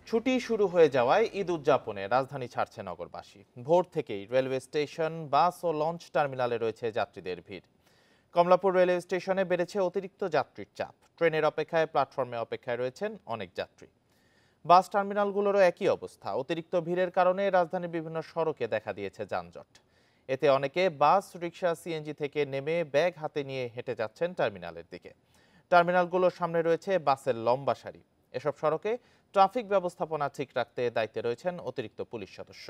ছুটি শুরু হয়ে যাওয়ায় ঈদ উদযাপনে রাজধানী ছাড়ছে নগরবাসী। ভোর থেকেই রেলওয়ে স্টেশন, বাস ও লঞ্চ টার্মিনালে রয়েছে যাত্রীদের ভিড়। কমলাপুর রেলওয়ে স্টেশনে বেড়েছে অতিরিক্ত যাত্রীর চাপ। ট্রেনের অপেক্ষায় প্ল্যাটফর্মে অপেক্ষায় রয়েছেন অনেক যাত্রী। বাস টার্মিনালগুলোরও একই অবস্থা। অতিরিক্ত ভিড়ের কারণে রাজধানীর বিভিন্ন সড়কে দেখা দিয়েছে যানজট। এতে অনেকে বাস, রিক্সা, সিএনজি থেকে নেমে ব্যাগ হাতে নিয়ে হেঁটে যাচ্ছেন টার্মিনালের দিকে। টার্মিনালগুলোর সামনে রয়েছে বাসের লম্বা সারি। এসব সড়কে ট্রাফিক ব্যবস্থাপনা ঠিক রাখতে দায়িত্বে রয়েছেন অতিরিক্ত পুলিশ সদস্য।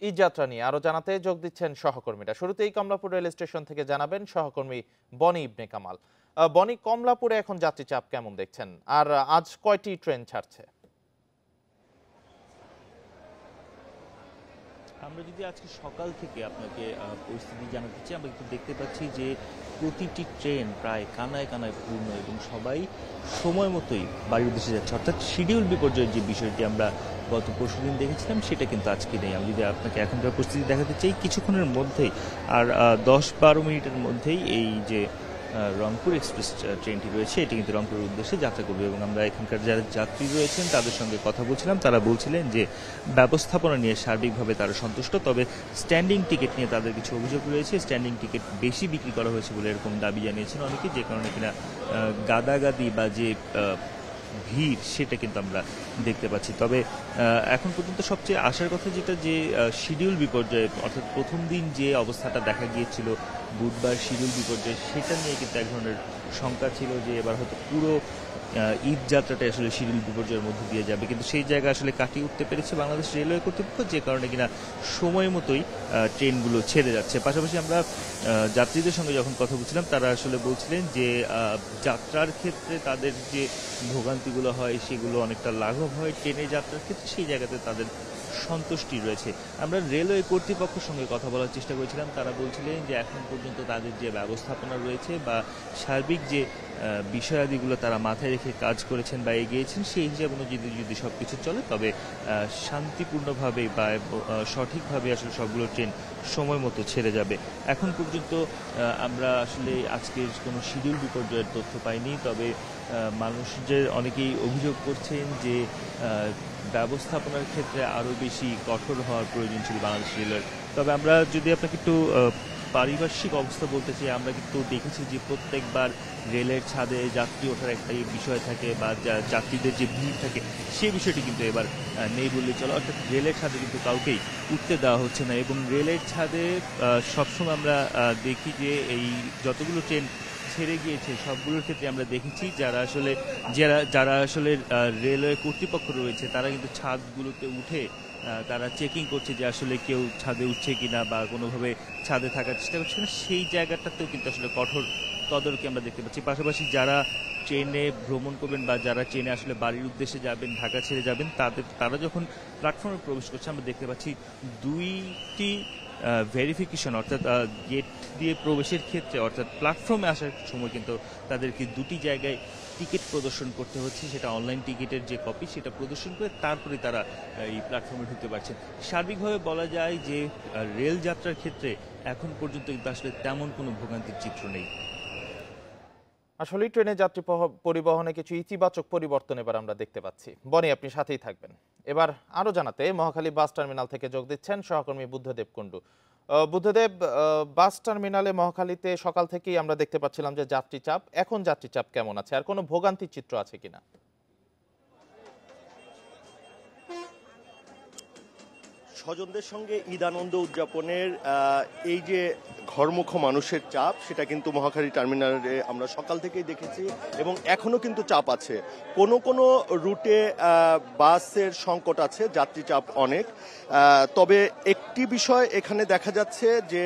ঈদ যাত্রা নিয়ে আরো জানাতে যোগ দিচ্ছেন সহকর্মীরা। শুরুতেই কমলাপুর রেল স্টেশন থেকে জানাবেন সহকর্মী বনি ইবনে কামাল। বনি, কমলাপুরে এখন যাত্রী চাপ কেমন দেখছেন, আর আজ কয়টি ট্রেন ছাড়ছে? আমরা যদি আজকে সকাল থেকে আপনাকে পরিস্থিতি জানাতে চাই, আমরা কিন্তু দেখতে পাচ্ছি যে প্রতিটি ট্রেন প্রায় কানায় কানায় পূর্ণ এবং সবাই সময় মতোই বাড়ির উদ্দেশ্যে যাচ্ছে। অর্থাৎ শিডিউল বিপর্যয়ের যে বিষয়টি আমরা গত পরশুদিন দেখেছিলাম সেটা কিন্তু আজকে নেই। আমি যদি আপনাকে এখনকার পরিস্থিতি দেখাতে চাই, কিছুক্ষণের মধ্যেই আর 10-12 মিনিটের মধ্যেই এই যে রংপুর এক্সপ্রেস ট্রেনটি রয়েছে এটি কিন্তু রংপুরের উদ্দেশ্যে যাত্রা করবে এবং আমরা এখানকার যারা যাত্রী রয়েছেন তাদের সঙ্গে কথা বলছিলাম। তারা বলছিলেন যে ব্যবস্থাপনা নিয়ে সার্বিকভাবে তারা সন্তুষ্ট, তবে স্ট্যান্ডিং টিকিট নিয়ে তাদের কিছু অভিযোগ রয়েছে। স্ট্যান্ডিং টিকিট বেশি বিক্রি করা হয়েছে বলে এরকম দাবি জানিয়েছেন অনেকে, যে কারণে কিনা গাদাগাদি বা যে ভিড় সেটা কিন্তু আমরা দেখতে পাচ্ছি। তবে এখন পর্যন্ত সবচেয়ে আশার কথা যেটা, যে শিডিউল বিপর্যয়, অর্থাৎ প্রথম দিন যে অবস্থাটা দেখা গিয়েছিল বুধবার শিডিউল বিপর্যয়, সেটা নিয়ে কিন্তু এক ধরনের শঙ্কা ছিল যে এবার হয়তো পুরো ঈদ যাত্রাটা আসলে শিডিউল বিপর্যয়ের মধ্যে দিয়ে যাবে, কিন্তু সেই জায়গা আসলে কাটিয়ে উঠতে পেরেছে বাংলাদেশ রেলওয়ে কর্তৃপক্ষ, যে কারণে কিনা সময় মতোই ট্রেনগুলো ছেড়ে যাচ্ছে। পাশাপাশি আমরা যাত্রীদের সঙ্গে যখন কথা বলছিলাম তারা আসলে বলছিলেন যে যাত্রার ক্ষেত্রে তাদের যে ভোগান্তিগুলো হয় সেগুলো অনেকটা লাঘব হয় ট্রেনে যাত্রার ক্ষেত্রে, সেই জায়গাতে তাদের সন্তুষ্টি রয়েছে। আমরা রেলওয়ে কর্তৃপক্ষের সঙ্গে কথা বলার চেষ্টা করেছিলাম। তারা বলছিলেন যে এখন পর্যন্ত তাদের যে ব্যবস্থাপনা রয়েছে বা সার্বিক যে বিষয়াদিগুলো তারা মাথায় রেখে কাজ করেছেন বা এগিয়েছেন, সেই হিসাব অনুযায়ী যদি সব কিছু চলে তবে শান্তিপূর্ণভাবে বা সঠিকভাবে আসলে সবগুলো ট্রেন সময় মতো ছেড়ে যাবে। এখন পর্যন্ত আমরা আসলে আজকের কোনো শিডিউল বিপর্যয়ের তথ্য পাইনি, তবে মানুষ যে অনেকেই অভিযোগ করছেন যে ব্যবস্থাপনার ক্ষেত্রে আরও বেশি কঠোর হওয়ার প্রয়োজন ছিল বাংলাদেশ রেলের। তবে আমরা যদি আপনাকে একটু পারিপার্শ্বিক অবস্থা বলতে চাই, আমরা কিন্তু দেখেছি যে প্রত্যেকবার রেলের ছাদে যাত্রী ওঠার একটা বিষয় থাকে বা যাত্রীদের যে ভিড় থাকে, সেই বিষয়টি কিন্তু এবার নেই বললেই চলে। অর্থাৎ রেলের ছাদে কিন্তু কাউকেই উঠতে দেওয়া হচ্ছে না এবং রেলের ছাদে সবসময় আমরা দেখি যে এই যতগুলো ট্রেন ছেড়ে গিয়েছে সবগুলোর ক্ষেত্রে আমরা দেখেছি যারা আসলে রেলওয়ে কর্তৃপক্ষ রয়েছে তারা কিন্তু ছাদগুলোতে উঠে তারা চেকিং করছে যে আসলে কেউ ছাদে উঠছে কিনা বা কোনোভাবে ছাদে থাকার চেষ্টা করছে না। সেই জায়গাটাতেও কিন্তু আসলে কঠোর তদারকি আমরা দেখতে পাচ্ছি। পাশাপাশি যারা ট্রেনে ভ্রমণ করবেন বা যারা ট্রেনে আসলে বাড়ির উদ্দেশ্যে যাবেন, ঢাকা ছেড়ে যাবেন, তারা যখন প্ল্যাটফর্মে প্রবেশ করছে আমরা দেখতে পাচ্ছি দুইটি ভেরিফিকেশন, অর্থাৎ গেট দিয়ে প্রবেশের ক্ষেত্রে অর্থাৎ প্ল্যাটফর্মে আসার সময় কিন্তু তাদেরকে দুটি জায়গায় টিকিট প্রদর্শন করতে হচ্ছে। সেটা অনলাইন টিকিটের যে কপি সেটা প্রদর্শন করে তারপরে তারা এই প্ল্যাটফর্মে ঢুকতে পারছেন। সার্বিকভাবে বলা যায় যে রেল যাত্রার ক্ষেত্রে এখন পর্যন্ত কিন্তু আসলে তেমন কোনো ভোগান্তির চিত্র নেই। আসলে ট্রেনে যাত্রী পরিবহনে কিছু ইতিবাচক পরিবর্তন এবার আমরা দেখতে পাচ্ছি। বনি, আপনি সাথেই থাকবেন। এবার আরো জানাতে মহাখালী বাস টার্মিনাল থেকে যোগ দিচ্ছেন সহকর্মী বুদ্ধদেব কুণ্ডু। বুদ্ধদেব, বাস টার্মিনালে মহাখালীতে সকাল থেকেই আমরা দেখতে পাচ্ছিলাম যে যাত্রী চাপ, এখন যাত্রী চাপ কেমন আছে, আর কোনো ভোগান্তির চিত্র আছে কিনা? স্বজনদের সঙ্গে ঈদ আনন্দ উদযাপনের এই যে ঘরমুখ মানুষের চাপ, সেটা কিন্তু মহাখালী টার্মিনালে আমরা সকাল থেকেই দেখেছি এবং এখনো কিন্তু চাপ আছে। কোনো রুটে বাসের সংকট আছে, যাত্রী চাপ অনেক। তবে একটি বিষয় এখানে দেখা যাচ্ছে যে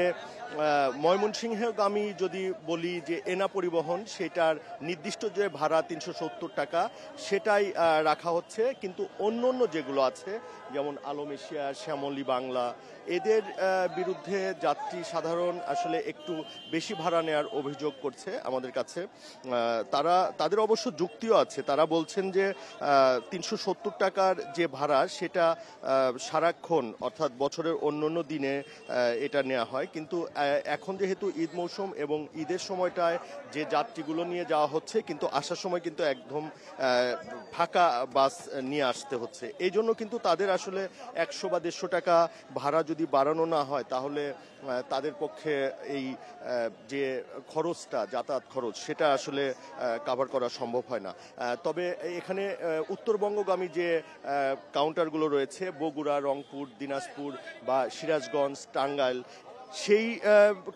ময়মনসিংহগামী যদি বলি যে এনা পরিবহন, সেটার নির্দিষ্ট যে ভাড়া ৩৭০ টাকা সেটাই রাখা হচ্ছে, কিন্তু অন্য অন্য যেগুলো আছে যেমন আলম এশিয়া, শ্যামলী বাংলা, এদের বিরুদ্ধে যাত্রী সাধারণ আসলে একটু বেশি ভাড়া নেওয়ার অভিযোগ করছে আমাদের কাছে। তাদের অবশ্য যুক্তিও আছে, তারা বলছেন যে ৩৭০ টাকার যে ভাড়া সেটা সারাক্ষণ অর্থাৎ বছরের অন্যান্য দিনে এটা নেওয়া হয়, কিন্তু এখন যেহেতু ঈদ মৌসুম এবং ঈদের সময়টায় যে যাত্রীগুলো নিয়ে যাওয়া হচ্ছে, কিন্তু আসার সময় কিন্তু একদম ফাঁকা বাস নিয়ে আসতে হচ্ছে। এই জন্য কিন্তু তাদের আসলে ১০০ বা ১৫০ টাকা ভাড়া যদি বাড়ানো না হয় তাহলে তাদের পক্ষে এই যে খরচটা, যাতায়াত খরচ, সেটা আসলে কাভার করা সম্ভব হয় না। তবে এখানে উত্তরবঙ্গগামী যে কাউন্টারগুলো রয়েছে, বগুড়া, রংপুর, দিনাজপুর বা সিরাজগঞ্জ, টাঙ্গাইল, সেই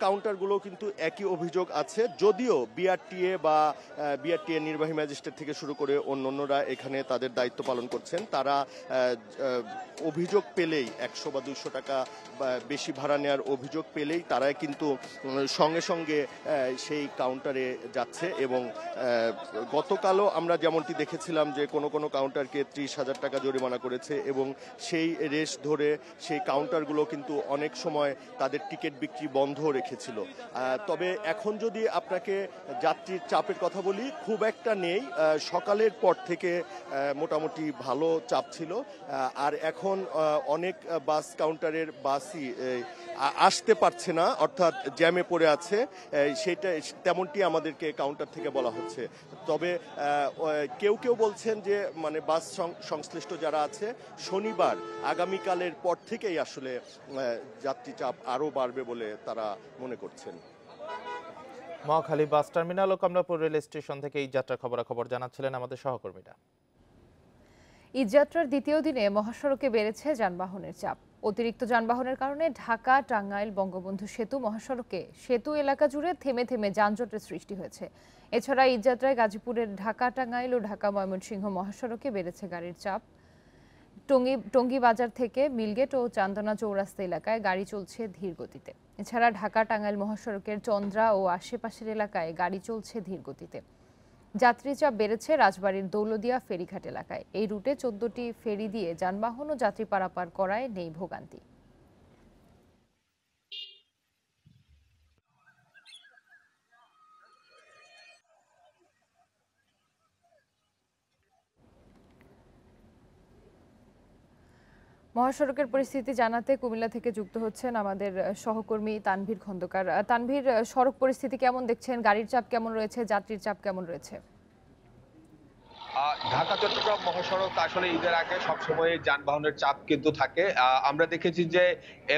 কাউন্টারগুলো কিন্তু একই অভিযোগ আছে, যদিও বিআরটিএ বা বিআরটিএ নির্বাহী ম্যাজিস্ট্রেট থেকে শুরু করে অন্যান্যরা এখানে তাদের দায়িত্ব পালন করছেন। তারা অভিযোগ পেলেই ১০০ বা ২০০ টাকা বেশি ভাড়া নেওয়ার অভিযোগ পেলেই তারাই কিন্তু সঙ্গে সঙ্গে সেই কাউন্টারে যাচ্ছে। এবং গতকালও আমরা যেমনটি দেখেছিলাম যে কোনো কোনো কাউন্টারকে ৩০,০০০ টাকা জরিমানা করেছে, এবং সেই রেশ ধরে সেই কাউন্টারগুলো কিন্তু অনেক সময় তাদের টিকিট বিক্রি বন্ধ রেখেছিল। তবে এখন যদি আপনাকে যাত্রীর চাপের কথা বলি, খুব একটা নেই। সকালের পর থেকে মোটামুটি ভালো চাপ ছিল, আর এখন অনেক বাস কাউন্টারের বাসই আসতে পারছে না, অর্থাৎ জ্যামে পড়ে আছে, সেটা তেমনটি আমাদেরকে কাউন্টার থেকে বলা হচ্ছে। তবে কেউ কেউ বলছেন যে মানে বাস সংশ্লিষ্ট যারা আছে, শনিবার আগামীকালের পর থেকেই আসলে যাত্রী চাপ আরও বাড়বে বলে তারা মনে করছেন। মহাখালী বাস টার্মিনাল ও কমলাপুর রেল স্টেশন থেকে এই যাত্রার খবরাখবর জানাচ্ছিলেন আমাদের সহকর্মীরা। ঈদযাত্রার দ্বিতীয় দিনে মহাসড়কে বেড়েছে যানবাহনের চাপ। অতিরিক্ত যানবাহনের কারণে ঢাকা টাঙ্গাইল বঙ্গবন্ধু সেতু মহাসড়কে সেতু এলাকা জুড়ে থেমে থেমে যানজটের সৃষ্টি হয়েছে। এছাড়া ঈদযাত্রায় গাজীপুরের ঢাকা টাঙ্গাইল ও ঢাকা ময়মনসিংহ মহাসড়কে বেড়েছে গাড়ির চাপ। টঙ্গী বাজার থেকে মিলগেট ও চান্দনা চৌরাস্তা এলাকায় গাড়ি চলছে ধীর গতিতে। এছাড়া ঢাকা টাঙ্গাইল মহাসড়কের চন্দ্রা ও আশেপাশের এলাকায় গাড়ি চলছে ধীর গতিতে। যাত্রী চাপ বেড়েছে রাজবাড়ীর দৌলদিয়া ফেরিঘাট এলাকায়। এই রুটে ১৪টি ফেরি দিয়ে যানবাহন ও যাত্রী পারাপার করায় নেই ভোগান্তি। মহাসড়কের পরিস্থিতি জানাতে কুমিল্লা থেকে যুক্ত হচ্ছেন আমাদের সহকর্মী তানভীর খন্দকার। তানভীর, সড়ক পরিস্থিতি কেমন দেখছেন? গাড়ির চাপ কেমন রয়েছে? যাত্রীর চাপ কেমন রয়েছে? ঢাকা চট্টগ্রাম মহাসড়ক আসলে ঈদের আগে সবসময় যানবাহনের চাপ কিন্তু থাকে। আমরা দেখেছি যে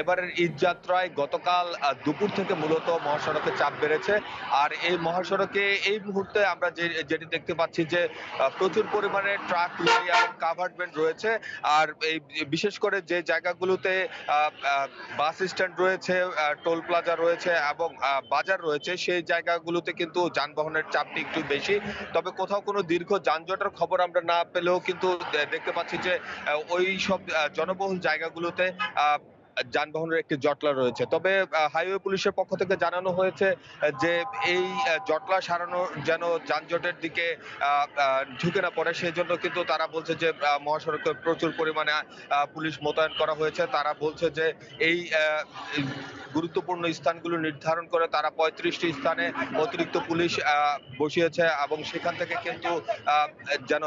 এবারের ঈদ যাত্রায় গতকাল দুপুর থেকে মূলত মহাসড়কে চাপ বেড়েছে। আর এই মহাসড়কে এই মুহূর্তে আমরা যেটি দেখতে পাচ্ছি যে প্রচুর পরিমাণে ট্রাক, লরি এবং কাভার্ড ভ্যান রয়েছে। আর এই বিশেষ করে যে জায়গাগুলোতে বাস স্ট্যান্ড রয়েছে, টোল প্লাজা রয়েছে এবং বাজার রয়েছে, সেই জায়গাগুলোতে কিন্তু যানবাহনের চাপটি একটু বেশি। তবে কোথাও কোনো দীর্ঘ যানজটের খবর আমরা না পেলেও কিন্তু দেখতে পাচ্ছি যে ওই সব জনবহুল জায়গাগুলোতে যানবাহনের একটি জটলা রয়েছে। তবে হাইওয়ে পুলিশের পক্ষ থেকে জানানো হয়েছে যে এই জটলা সারানো যেন যানজটের দিকে ঝুঁকে না পড়ে, সেই জন্য কিন্তু তারা বলছে যে মহাসড়কে প্রচুর পরিমাণে পুলিশ মোতায়েন করা হয়েছে। তারা বলছে যে এই গুরুত্বপূর্ণ স্থানগুলো নির্ধারণ করে তারা ৩৫টি স্থানে অতিরিক্ত পুলিশ বসিয়েছে এবং সেখান থেকে কিন্তু যেন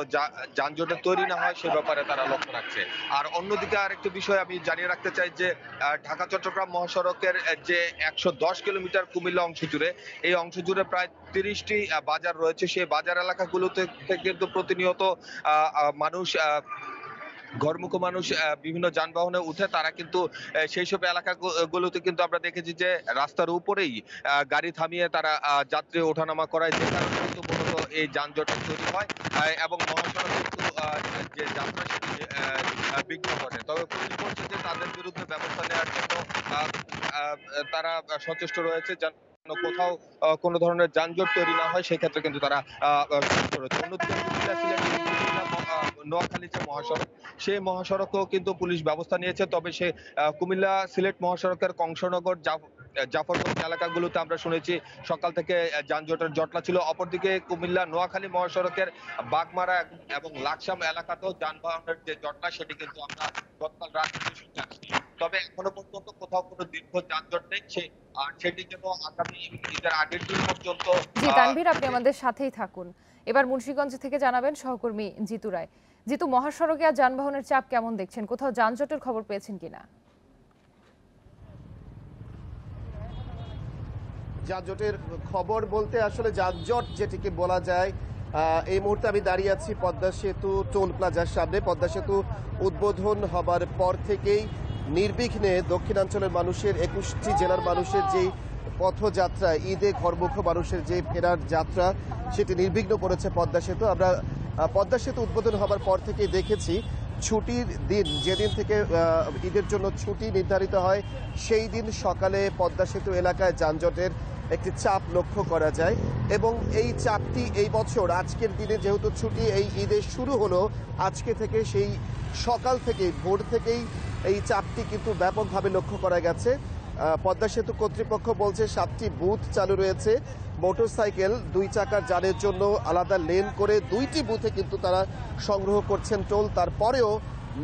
যানজটের তৈরি না হয় সে ব্যাপারে তারা লক্ষ্য রাখছে। আর অন্যদিকে আরেকটি বিষয় আমি জানিয়ে রাখতে চাই যে ঢাকা চট্টগ্রাম মহাসড়কের যে ১১০ কিলোমিটার কুমিল্লা অংশ জুড়ে, এই অংশ জুড়ে প্রায় ৩০টি বাজার রয়েছে। সেই বাজার এলাকাগুলোতে কিন্তু প্রতিনিয়ত মানুষ ঘরমুখো মানুষ বিভিন্ন যানবাহনে উঠে, তারা কিন্তু সেই সব এলাকাগুলোতে কিন্তু আমরা দেখেছি যে রাস্তার উপরেই গাড়ি থামিয়ে তারা যাত্রী ওঠানামা করায়, যে কারণে কিন্তু মূলত এই যানজট তৈরি হয় এবং মহাসড়ক কিন্তু যে যাত্রা সেটি বিঘ্ন ঘটে। তবে পুলিশ বলছে যে তাদের বিরুদ্ধে ব্যবস্থা নেওয়ার জন্য তারা সচেষ্ট রয়েছে, যেন কোথাও কোনো ধরনের যানজট তৈরি না হয় সেক্ষেত্রে কিন্তু তারা সচেষ্ট রয়েছে। অন্যদিকে নোয়াখালী যে মহাসড়ক, সেই মহাসড়কও কিন্তু পুলিশ ব্যবস্থা নিয়েছে। তবে সে কুমিল্লা সিলেট মহাসড়কের কংসনগর জাফরগঞ্জ এলাকাগুলোতে আমরা শুনেছি সকাল থেকে যানজটের জটলা ছিল। অপরদিকে কুমিল্লা নোয়াখালী মহাসড়কের বাগমারা এবং লাকসাম এলাকাতেও যানবাহনের যে জটলা, সেটি কিন্তু আমরা গতকাল রাত থেকে শুনতে আসছি। তবে এখনো পর্যন্ত কোথাও কোনো দীর্ঘ যানজট নেই, আর সেটি যেন আগামী ঈদের আগের দিন পর্যন্ত। জি তানভীর, আপনি আমাদের সাথেই থাকুন। এবার মুন্সিগঞ্জ থেকে জানাবেন সহকর্মী জিতু রায়। জিতু, মহাসড়কে আর যানবাহনের চাপ কেমন দেখছেন? কোথাও যানজটের খবর পেয়েছেন কিনা? যানজটের খবর বলতে আসলে যানজট যেটিকে বলা যায়, এই মুহূর্তে আমি দাঁড়িয়ে আছি পদ্মা সেতু টোল প্লাজার সামনে। পদ্মা সেতু উদ্বোধন হবার পর থেকেই নির্বিঘ্নে দক্ষিণাঞ্চলের মানুষের 21টি জেলার মানুষের যেই পথযাত্রা, ঈদে ঘরমুখ মানুষের যে ফেরার যাত্রা, সেটি নির্বিঘ্ন করেছে পদ্মা সেতু। আমরা পদ্মা সেতু উদ্বোধন হবার পর থেকেই দেখেছি ছুটির দিন, যেদিন থেকে ঈদের জন্য ছুটি নির্ধারিত হয়, সেই দিন সকালে পদ্মা সেতু এলাকায় যানজটের একটি চাপ লক্ষ্য করা যায়। এবং এই চাপটি এই বছর আজকের দিনে যেহেতু ছুটি, এই ঈদের শুরু হলো আজকে থেকে, সেই সকাল থেকেই ভোর থেকেই এই চাপটি কিন্তু ব্যাপকভাবে লক্ষ্য করা গেছে। পদ্মা সেতু কর্তৃপক্ষ বলছে 7টি বুথ চালু রয়েছে। মোটরসাইকেল 2 চাকার যানের জন্য আলাদা লেন করে 2টি বুথে কিন্তু তারা সংগ্রহ করছেন টোল। তারপরেও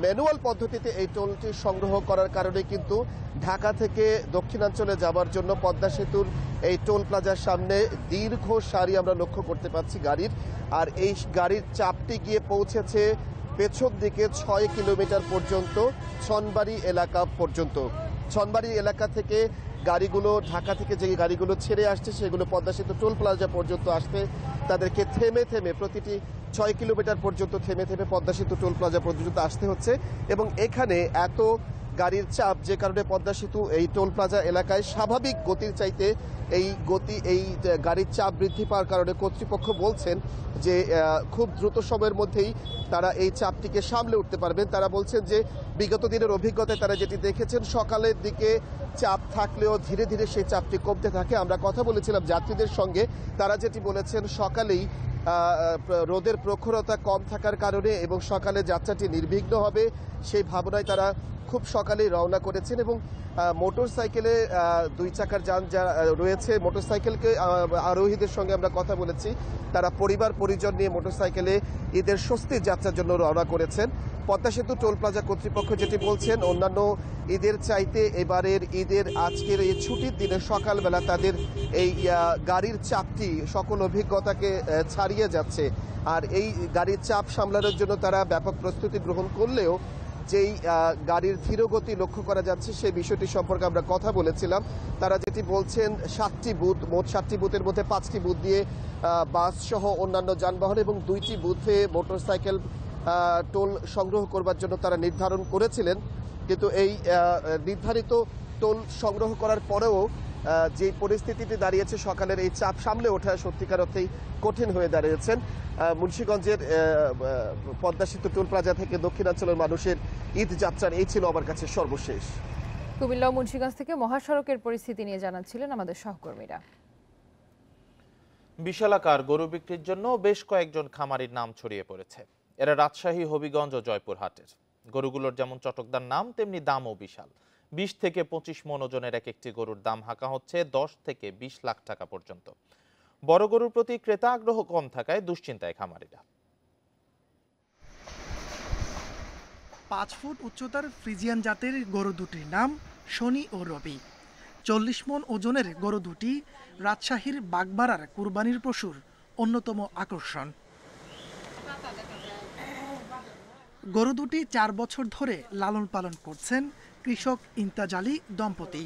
ম্যানুয়াল পদ্ধতিতে এই টোলটি সংগ্রহ করার কারণে কিন্তু ঢাকা থেকে দক্ষিণাঞ্চলে যাওয়ার জন্য পদ্মা সেতুর এই টোল প্লাজার সামনে দীর্ঘ সারি আমরা লক্ষ্য করতে পারছি গাড়ির। আর এই গাড়ির চাপটি গিয়ে পৌঁছেছে পেছন দিকে 6 কিলোমিটার পর্যন্ত, ছনবাড়ি এলাকা পর্যন্ত। ছনবাড়ি এলাকা থেকে গাড়িগুলো, ঢাকা থেকে যে গাড়িগুলো ছেড়ে আসছে, সেগুলো পদ্মা সেতু টোল প্লাজা পর্যন্ত আসতে তাদেরকে থেমে থেমে প্রতিটি 6 কিলোমিটার পর্যন্ত থেমে থেমে পদ্মা সেতু টোল প্লাজা পর্যন্ত আসতে হচ্ছে। এবং এখানে এত গাড়ির চাপ, যে কারণে পদ্মা সেতু এই টোল প্লাজা এলাকায় স্বাভাবিক গতির চাইতে এই গাড়ির চাপ বৃদ্ধি পাওয়ার কারণে কর্তৃপক্ষ বলছেন যে খুব দ্রুত সময়ের মধ্যেই তারা এই চাপটিকে সামলে উঠতে পারবেন। তারা বলছেন যে বিগত দিনের অভিজ্ঞতায় তারা যেটি দেখেছেন, সকালের দিকে চাপ থাকলেও ধীরে ধীরে সেই চাপটি কমতে থাকে। আমরা কথা বলেছিলাম যাত্রীদের সঙ্গে, তারা যেটি বলেছেন সকালেই রোদের প্রখরতা কম থাকার কারণে এবং সকালে যাত্রাটি নির্বিঘ্ন হবে, সেই ভাবনায় তারা খুব সকালেই রওনা করেছেন। এবং মোটরসাইকেলে 2 চাকার যান যারা রয়েছে, মোটরসাইকেলকে আরোহীদের সঙ্গে আমরা কথা বলেছি, তারা পরিবার পরিজন নিয়ে মোটরসাইকেলে ঈদের স্বস্তির যাত্রার জন্য রওনা করেছেন। পদ্মা সেতু টোল প্লাজা কর্তৃপক্ষ যেটি বলছেন, অন্যান্য ঈদের চাইতে এবারের ঈদের আজকের এই ছুটির দিনে সকালবেলা তাদের এই গাড়ির চাপটি সকল অভিজ্ঞতাকে ছাড়িয়ে যাচ্ছে। আর এই গাড়ির চাপ সামলানোর জন্য তারা ব্যাপক প্রস্তুতি গ্রহণ করলেও যেই গাড়ির ধীরগতি লক্ষ্য করা যাচ্ছে, সেই বিষয়টি সম্পর্কে আমরা কথা বলেছিলাম। তারা যেটি বলছেন, 7টি বুথ, মোট 7টি বুথের মধ্যে 5টি বুথ দিয়ে বাস সহ অন্যান্য যানবাহন এবং 2টি বুথে মোটরসাইকেল টোল সংগ্রহ করবার জন্য তারা নির্ধারণ করেছিলেন। কিন্তু এই নির্ধারিত টোল সংগ্রহ করার পরেও যে পরিস্থিতিটি দাঁড়িয়েছে, সকালের এই চাপ সামলে ওঠা সত্যিকার অর্থেই কঠিন হয়ে দাঁড়িয়েছেন। মুন্সিগঞ্জের পদ্মা সেতু টোল প্লাজা থেকে দক্ষিণাঞ্চলের মানুষের ঈদ যাত্রার এই ছিল আমার কাছে সর্বশেষ। কুমিল্লা ও মুন্সিগঞ্জ থেকে মহাসড়কের পরিস্থিতি নিয়ে জানাচ্ছিলেন আমাদের সহকর্মীরা। বিশালাকার গরু বিক্রির জন্য বেশ কয়েকজন খামারির নাম ছড়িয়ে পড়েছে। এরা রাজশাহী, হবিগঞ্জ ও জয়পুরহাটের। গরুগুলোর যেমন চটকদার নাম, তেমনি দামও বিশাল। 20 থেকে 25 মণ ওজনের এক একটি গরুর দাম হাঁকা হচ্ছে 10 থেকে 20 লাখ টাকা পর্যন্ত। বড় গরুর প্রতি ক্রেতা আগ্রহ কম থাকায় দুশ্চিন্তায় খামারিরা। 5 ফুট উচ্চতার ফ্রিজিয়ান জাতের গরু দুটির নাম শনি ও রবি। 40 মণ ওজনের গরু দুটি রাজশাহীর বাগবাড়ার কুরবানির পশুর অন্যতম আকর্ষণ। গরু দুটি 4 বছর ধরে লালন পালন করছেন কৃষক ইমতাজ আলী দম্পতি।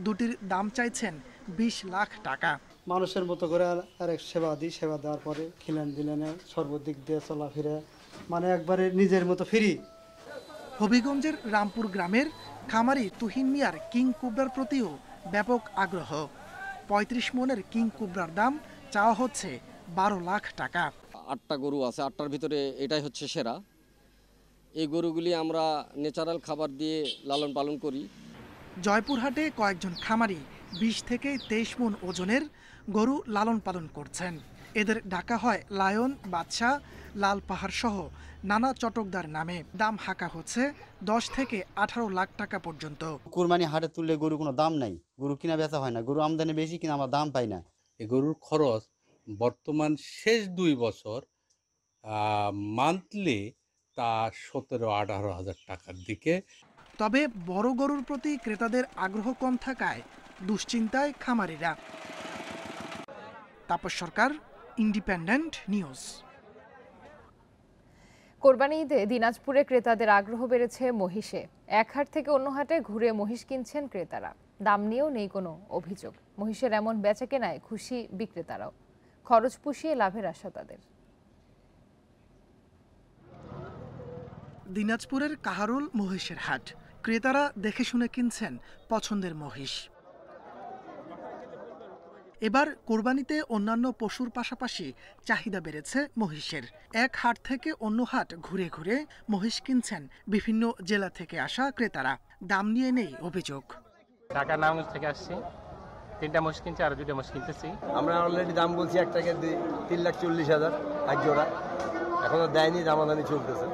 দুটির দাম চাইছেন 20 লাখ টাকা। মানুষের মতো করে আরেক সেবা দিই, সেবা দেওয়ার পরে খিলান দিলেনে সর্বদিক দিয়ে চলাফেরা, মানে একবারে নিজের মতো ফ্রি। হবিগঞ্জের রামপুর গ্রামের খামারি তুহিন মিয়ার কিং কুবরার প্রতিও ব্যাপক আগ্রহ। 35 মণের কিং কুবরার দাম চাওয়া হচ্ছে 12 লাখ টাকা। 8টা গরু আছে, 8টার ভিতরে এটাই হচ্ছে সেরা। এই গরুগুলি আমরা ন্যাচারাল খাবার দিয়ে লালন পালন করি। জয়পুরহাটে কয়েকজন খামারি 20 থেকে 23 মণ ওজনের গরু লালন পালন করছেন। এদের ডাকা হয় লায়ন, বাদশা, লাল পাহাড় সহ নানা চটকদার নামে। দাম হাঁকা হচ্ছে 10 থেকে 18 লাখ টাকা পর্যন্ত। কুরবানি হাটে তুললে গরু কোনো দাম নাই, গরু কিনা বেচা হয় না, গরু আমদানি বেশি কিনা আমরা দাম পাই না। এই গরুর খরচ বর্তমান শেষ 2 বছর মান্থলি তা 17-18 হাজার টাকার দিকে। তবে বড় গরুর প্রতি ক্রেতাদের আগ্রহ কম থাকায় দুশ্চিন্তায় খামারিরা। তাপস সরকার, ইন্ডিপেন্ডেন্ট নিউজ। কোরবানি ঈদে দিনাজপুরে ক্রেতাদের আগ্রহ বেড়েছে মহিষে। এক হাট থেকে অন্য হাটে ঘুরে মহিষ কিনছেন ক্রেতারা। দাম নিয়েও নেই কোনো অভিযোগ। মহিষের এমন বেচাকেনায় খুশি বিক্রেতারাও। খরচ পুষিয়ে লাভের আশা তাদের। দিনাজপুরের কাহারুল মহিষের হাট। ক্রেতারা দেখে শুনে কিনছেন পছন্দের মহিষ। এবার কোরবানিতে অন্যান্য পশুর পাশাপাশি চাহিদা বেড়েছে মহিষের। এক হাট থেকে অন্য হাট ঘুরে ঘুরে মহিষ কিনছেন বিভিন্ন জেলা থেকে আসা ক্রেতারা। দাম নিয়ে নেই অভিযোগ। ঢাকা নারায়ণগঞ্জ থেকে আসছি, 3টা মহিষ কিনছি, আর 2টা মহিষ কিনতেছি। আমরা অলরেডি দাম বলছি একটাকে 3,40,000 এক জোড়া, এখনো দেয়নি, দামাদামি চলতেছে।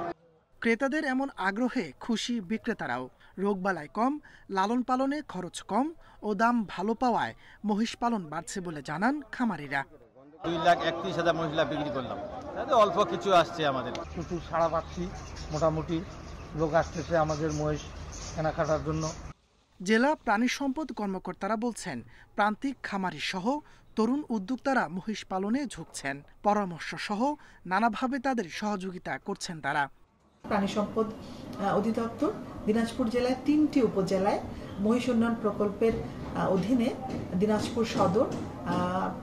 ক্রেতাদের এমন আগ্রহে খুশি বিক্রেতারাও। রোগবালাই কম, লালন পালনে খরচ কম ও দাম ভালো পাওয়ায় মহিষ পালন বাড়ছে বলে জানান খামারিরা। 2,31,000 মহিলা বিক্রি করলাম, অল্প কিছু আসছে আমাদের। প্রচুর সাড়া পাচ্ছি, মোটামুটি লোক আসতেছে আমাদের মহিষ কেনাকাটার জন্য। জেলা প্রাণী সম্পদ কর্মকর্তারা বলছেন, প্রান্তিক খামারি সহ তরুণ উদ্যোক্তারা মহিষ পালনে ঝুঁকছেন। পরামর্শ সহ নানাভাবে তাদের সহযোগিতা করছেন তারা। প্রাণী সম্পদ অধিদপ্তর দিনাজপুর জেলায় 3টি উপজেলায় মহিষ উন্নয়ন প্রকল্পের অধীনে দিনাজপুর সদর,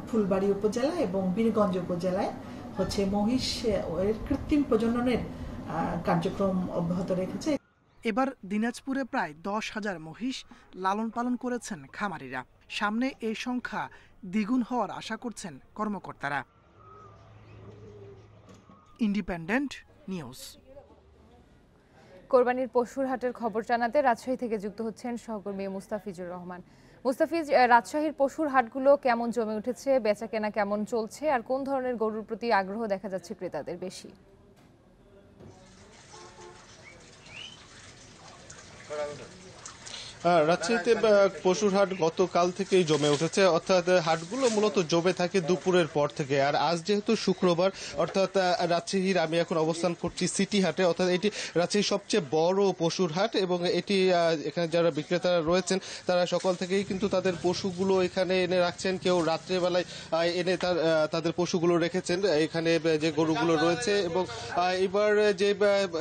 ফুলবাড়ী উপজেলা এবং বীরগঞ্জ উপজেলায় মহিষ কৃত্রিম প্রজননের কার্যক্রম অব্যাহত রেখেছে। এবার দিনাজপুরে প্রায় 10,000 মহিষ লালন পালন করেছেন খামারিরা। সামনে এই সংখ্যা দ্বিগুণ হওয়ার আশা করছেন কর্মকর্তারা। Independent news. কোরবানির পশুর হাটের খবর জানাতে রাজশাহী থেকে যুক্ত হচ্ছেন সহকর্মী মুস্তাফিজুর রহমান। মুস্তাফিজ, রাজশাহীর পশুর হাটগুলো কেমন জমে উঠেছে, বেচাকেনা কেমন চলছে, আর কোন ধরনের গরুর প্রতি আগ্রহ দেখা যাচ্ছে ক্রেতাদের বেশি? রাজশাহীতে পশুর হাট গতকাল থেকেই জমে উঠেছে, অর্থাৎ হাটগুলো মূলত জমে থাকে দুপুরের পর থেকে। আর আজ যেহেতু শুক্রবার, অর্থাৎ রাজশাহীর আমি এখন অবস্থান করছি সিটি হাটে, অর্থাৎ এটি রাজশাহীর সবচেয়ে বড় পশুর হাট এবং এটি এখানে যারা বিক্রেতারা রয়েছেন তারা সকাল থেকেই কিন্তু তাদের পশুগুলো এখানে এনে রাখছেন। কেউ রাত্রেবেলায় এনে তাদের পশুগুলো রেখেছেন এখানে যে গরুগুলো রয়েছে। এবং এবার যে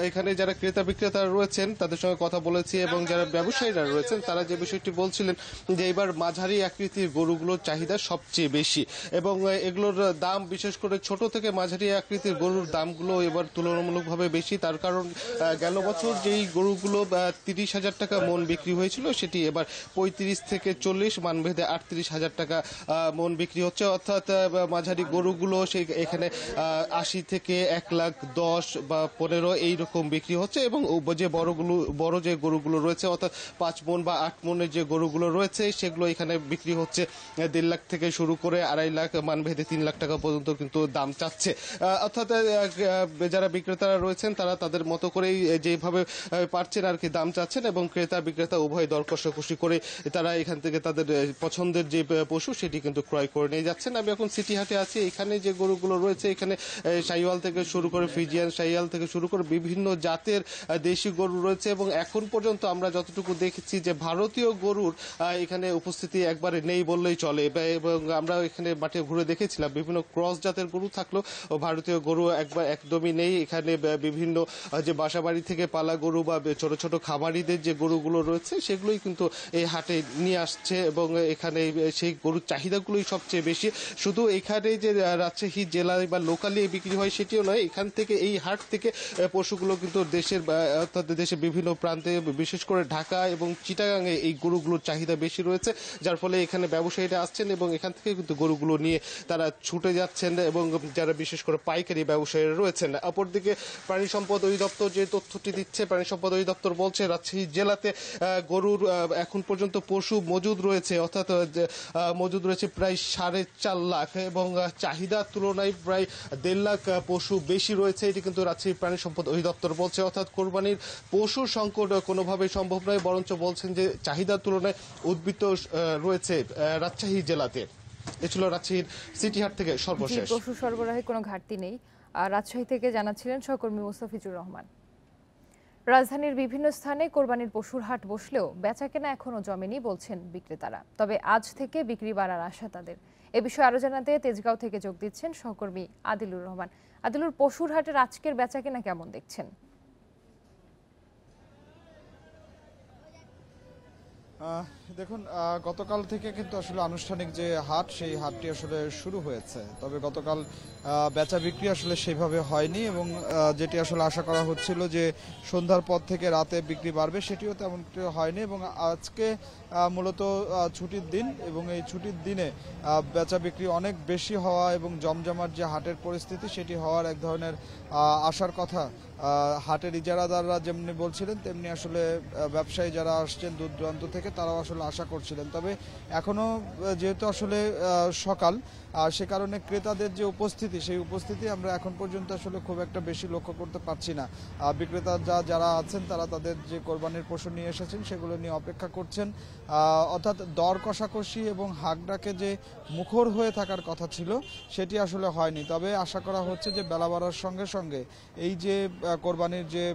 এখানে যারা ক্রেতা বিক্রেতারা রয়েছেন তাদের সঙ্গে কথা বলেছি এবং যারা ব্যবসায়ীরা রয়েছে তারা যে বিষয়টি বলছিলেন যে এবার মাঝারি আকৃতির গরুগুলোর চাহিদা সবচেয়ে বেশি এবং এগুলোর দাম, বিশেষ করে ছোট থেকে মাঝারি আকৃতির গরুর দামগুলো এবার তুলনামূলকভাবে বেশি। তার কারণ গেল বছর যেই গরুগুলো 30,000 টাকা মন বিক্রি হয়েছিল সেটি এবার 35 থেকে 40, মানভেদে 38,000 টাকা মন বিক্রি হচ্ছে। অর্থাৎ মাঝারি গরুগুলো সেই এখানে 80 থেকে 1,10,000 বা 15 এইরকম বিক্রি হচ্ছে এবং যে বড় যে গরুগুলো রয়েছে অর্থাৎ 5 মন বা 8 মনের যে গরুগুলো রয়েছে সেগুলো এখানে বিক্রি হচ্ছে 1.5 লাখ থেকে শুরু করে 2.5 লাখ, মানভেদে 3 লাখ টাকা পর্যন্ত কিন্তু দাম চাচ্ছে। অর্থাৎ যারা বিক্রেতারা রয়েছেন তারা তাদের মতো করেই যেভাবে পারছেন আর কি দাম চাচ্ছেন এবং ক্রেতা বিক্রেতা উভয় দর কষাকষি করে তারা এখান থেকে তাদের পছন্দের যে পশু সেটি কিন্তু ক্রয় করে নিয়ে যাচ্ছেন। আমি এখন সিটি হাটে আছি। এখানে যে গরুগুলো রয়েছে এখানে শাহিওয়াল থেকে শুরু করে ফ্রিজিয়ান শাহিওয়াল থেকে শুরু করে বিভিন্ন জাতের দেশি গরু রয়েছে এবং এখন পর্যন্ত আমরা যতটুকু দেখেছি যে ভারতীয় গরুর এখানে উপস্থিতি একবারে নেই বললেই চলে এবং আমরা এখানে মাঠে ঘুরে দেখেছিলাম বিভিন্ন ক্রস জাতের গরু থাকলেও ভারতীয় গরু একদমই নেই। এখানে বিভিন্ন যে বাসাবাড়ি থেকে পালা গরু বা ছোট ছোট খামারিদের যে গরুগুলো রয়েছে সেগুলোই কিন্তু এই হাটে নিয়ে আসছে এবং এখানে সেই গরুর চাহিদাগুলোই সবচেয়ে বেশি। শুধু এখানে যে রাজশাহী জেলায় বা লোকালি বিক্রি হয় সেটিও নয়, এখান থেকে এই হাট থেকে পশুগুলো কিন্তু দেশের অর্থাৎ দেশের বিভিন্ন প্রান্তে বিশেষ করে ঢাকা এবং চিটাগাংয়ে এই গরুগুলোর চাহিদা বেশি রয়েছে, যার ফলে এখানে ব্যবসায়ীরা আসছেন এবং এখান থেকে কিন্তু গরুগুলো নিয়ে তারা ছুটে যাচ্ছেন এবং যারা বিশেষ করে পাইকারি ব্যবসায়ীরা রয়েছেন। অপরদিকে প্রাণী সম্পদ অধিদপ্তর যে তথ্যটি দিচ্ছে, প্রাণী সম্পদ অধিদপ্তর বলছে রাজশাহী জেলাতে গরুর এখন পর্যন্ত পশু মজুদ রয়েছে, অর্থাৎ মজুদ রয়েছে প্রায় 4.5 লাখ এবং চাহিদার তুলনায় প্রায় 1.5 লাখ পশু বেশি রয়েছে। এটি কিন্তু রাজশাহী প্রাণী সম্পদ অধিদপ্তর বলছে, অর্থাৎ কোরবানির পশুর সংকট কোনোভাবেই সম্ভব নয়, বরঞ্চ বলছেন যে চাহিদার তুলনায় উদ্বৃত্ত রয়েছে রাজশাহী জেলাতে। এ ছিল রাজশাহীর সিটিহাট থেকে সর্বশেষ। পশু সরবরাহে কোনো ঘাটতি নেই। রাজশাহী থেকে জানাচ্ছিলেন সহকর্মী মুস্তাফিজুর রহমান। রাজধানীর বিভিন্ন স্থানে কোরবানির পশুর হাট বসলেও বেচাকেনা এখনো জমেনি বলছেন বিক্রেতারা। তবে আজ থেকে বিক্রি বাড়ার আশা তাদের। এ বিষয়ে আরো জানাতে তেজগাঁও থেকে যোগ দিচ্ছেন সহকর্মী আদিলুর রহমান। আদিলুর, পশুর হাটের আজকের বেচাকেনা কেমন দেখছেন? দেখুন, গতকাল থেকে কিন্তু আসলে আনুষ্ঠানিক যে হাট, সেই হাটটি আসলে শুরু হয়েছে। তবে গতকাল বেচা বিক্রি আসলে সেইভাবে হয়নি এবং যেটি আসলে আশা করা হচ্ছিল যে সন্ধ্যার পর থেকে রাতে বিক্রি বাড়বে, সেটিও তেমন হয়নি এবং আজকে মূলত ছুটির দিন এবং এই ছুটির দিনে বেচা বিক্রি অনেক বেশি হওয়া এবং জমজমাট যে হাটের পরিস্থিতি, সেটি হওয়ার এক ধরনের আশার কথা হাটের ইজারাদাররা যেমনি বলছিলেন, তেমনি আসলে ব্যবসায়ী যারা আসছেন দূর দূরান্ত থেকে তারাও আসলে আশা করছিলেন। তবে এখনো যেহেতু আসলে সকাল, সে কারণে ক্রেতাদের যে উপস্থিতি, সেই উপস্থিতি আমরা এখন পর্যন্ত আসলে খুব একটা বেশি লক্ষ্য করতে পারছি না। বিক্রেতা যারা আছেন তারা তাদের যে কোরবানির পশু নিয়ে এসেছেন সেগুলো নিয়ে অপেক্ষা করছেন, অর্থাৎ দর কষাকষি এবং হাকডাকে যে মুখর হয়ে থাকার কথা ছিল সেটি আসলে হয়নি। তবে আশা করা হচ্ছে যে বেলা বাড়ার সঙ্গে সঙ্গে এই যে কোরবানির যে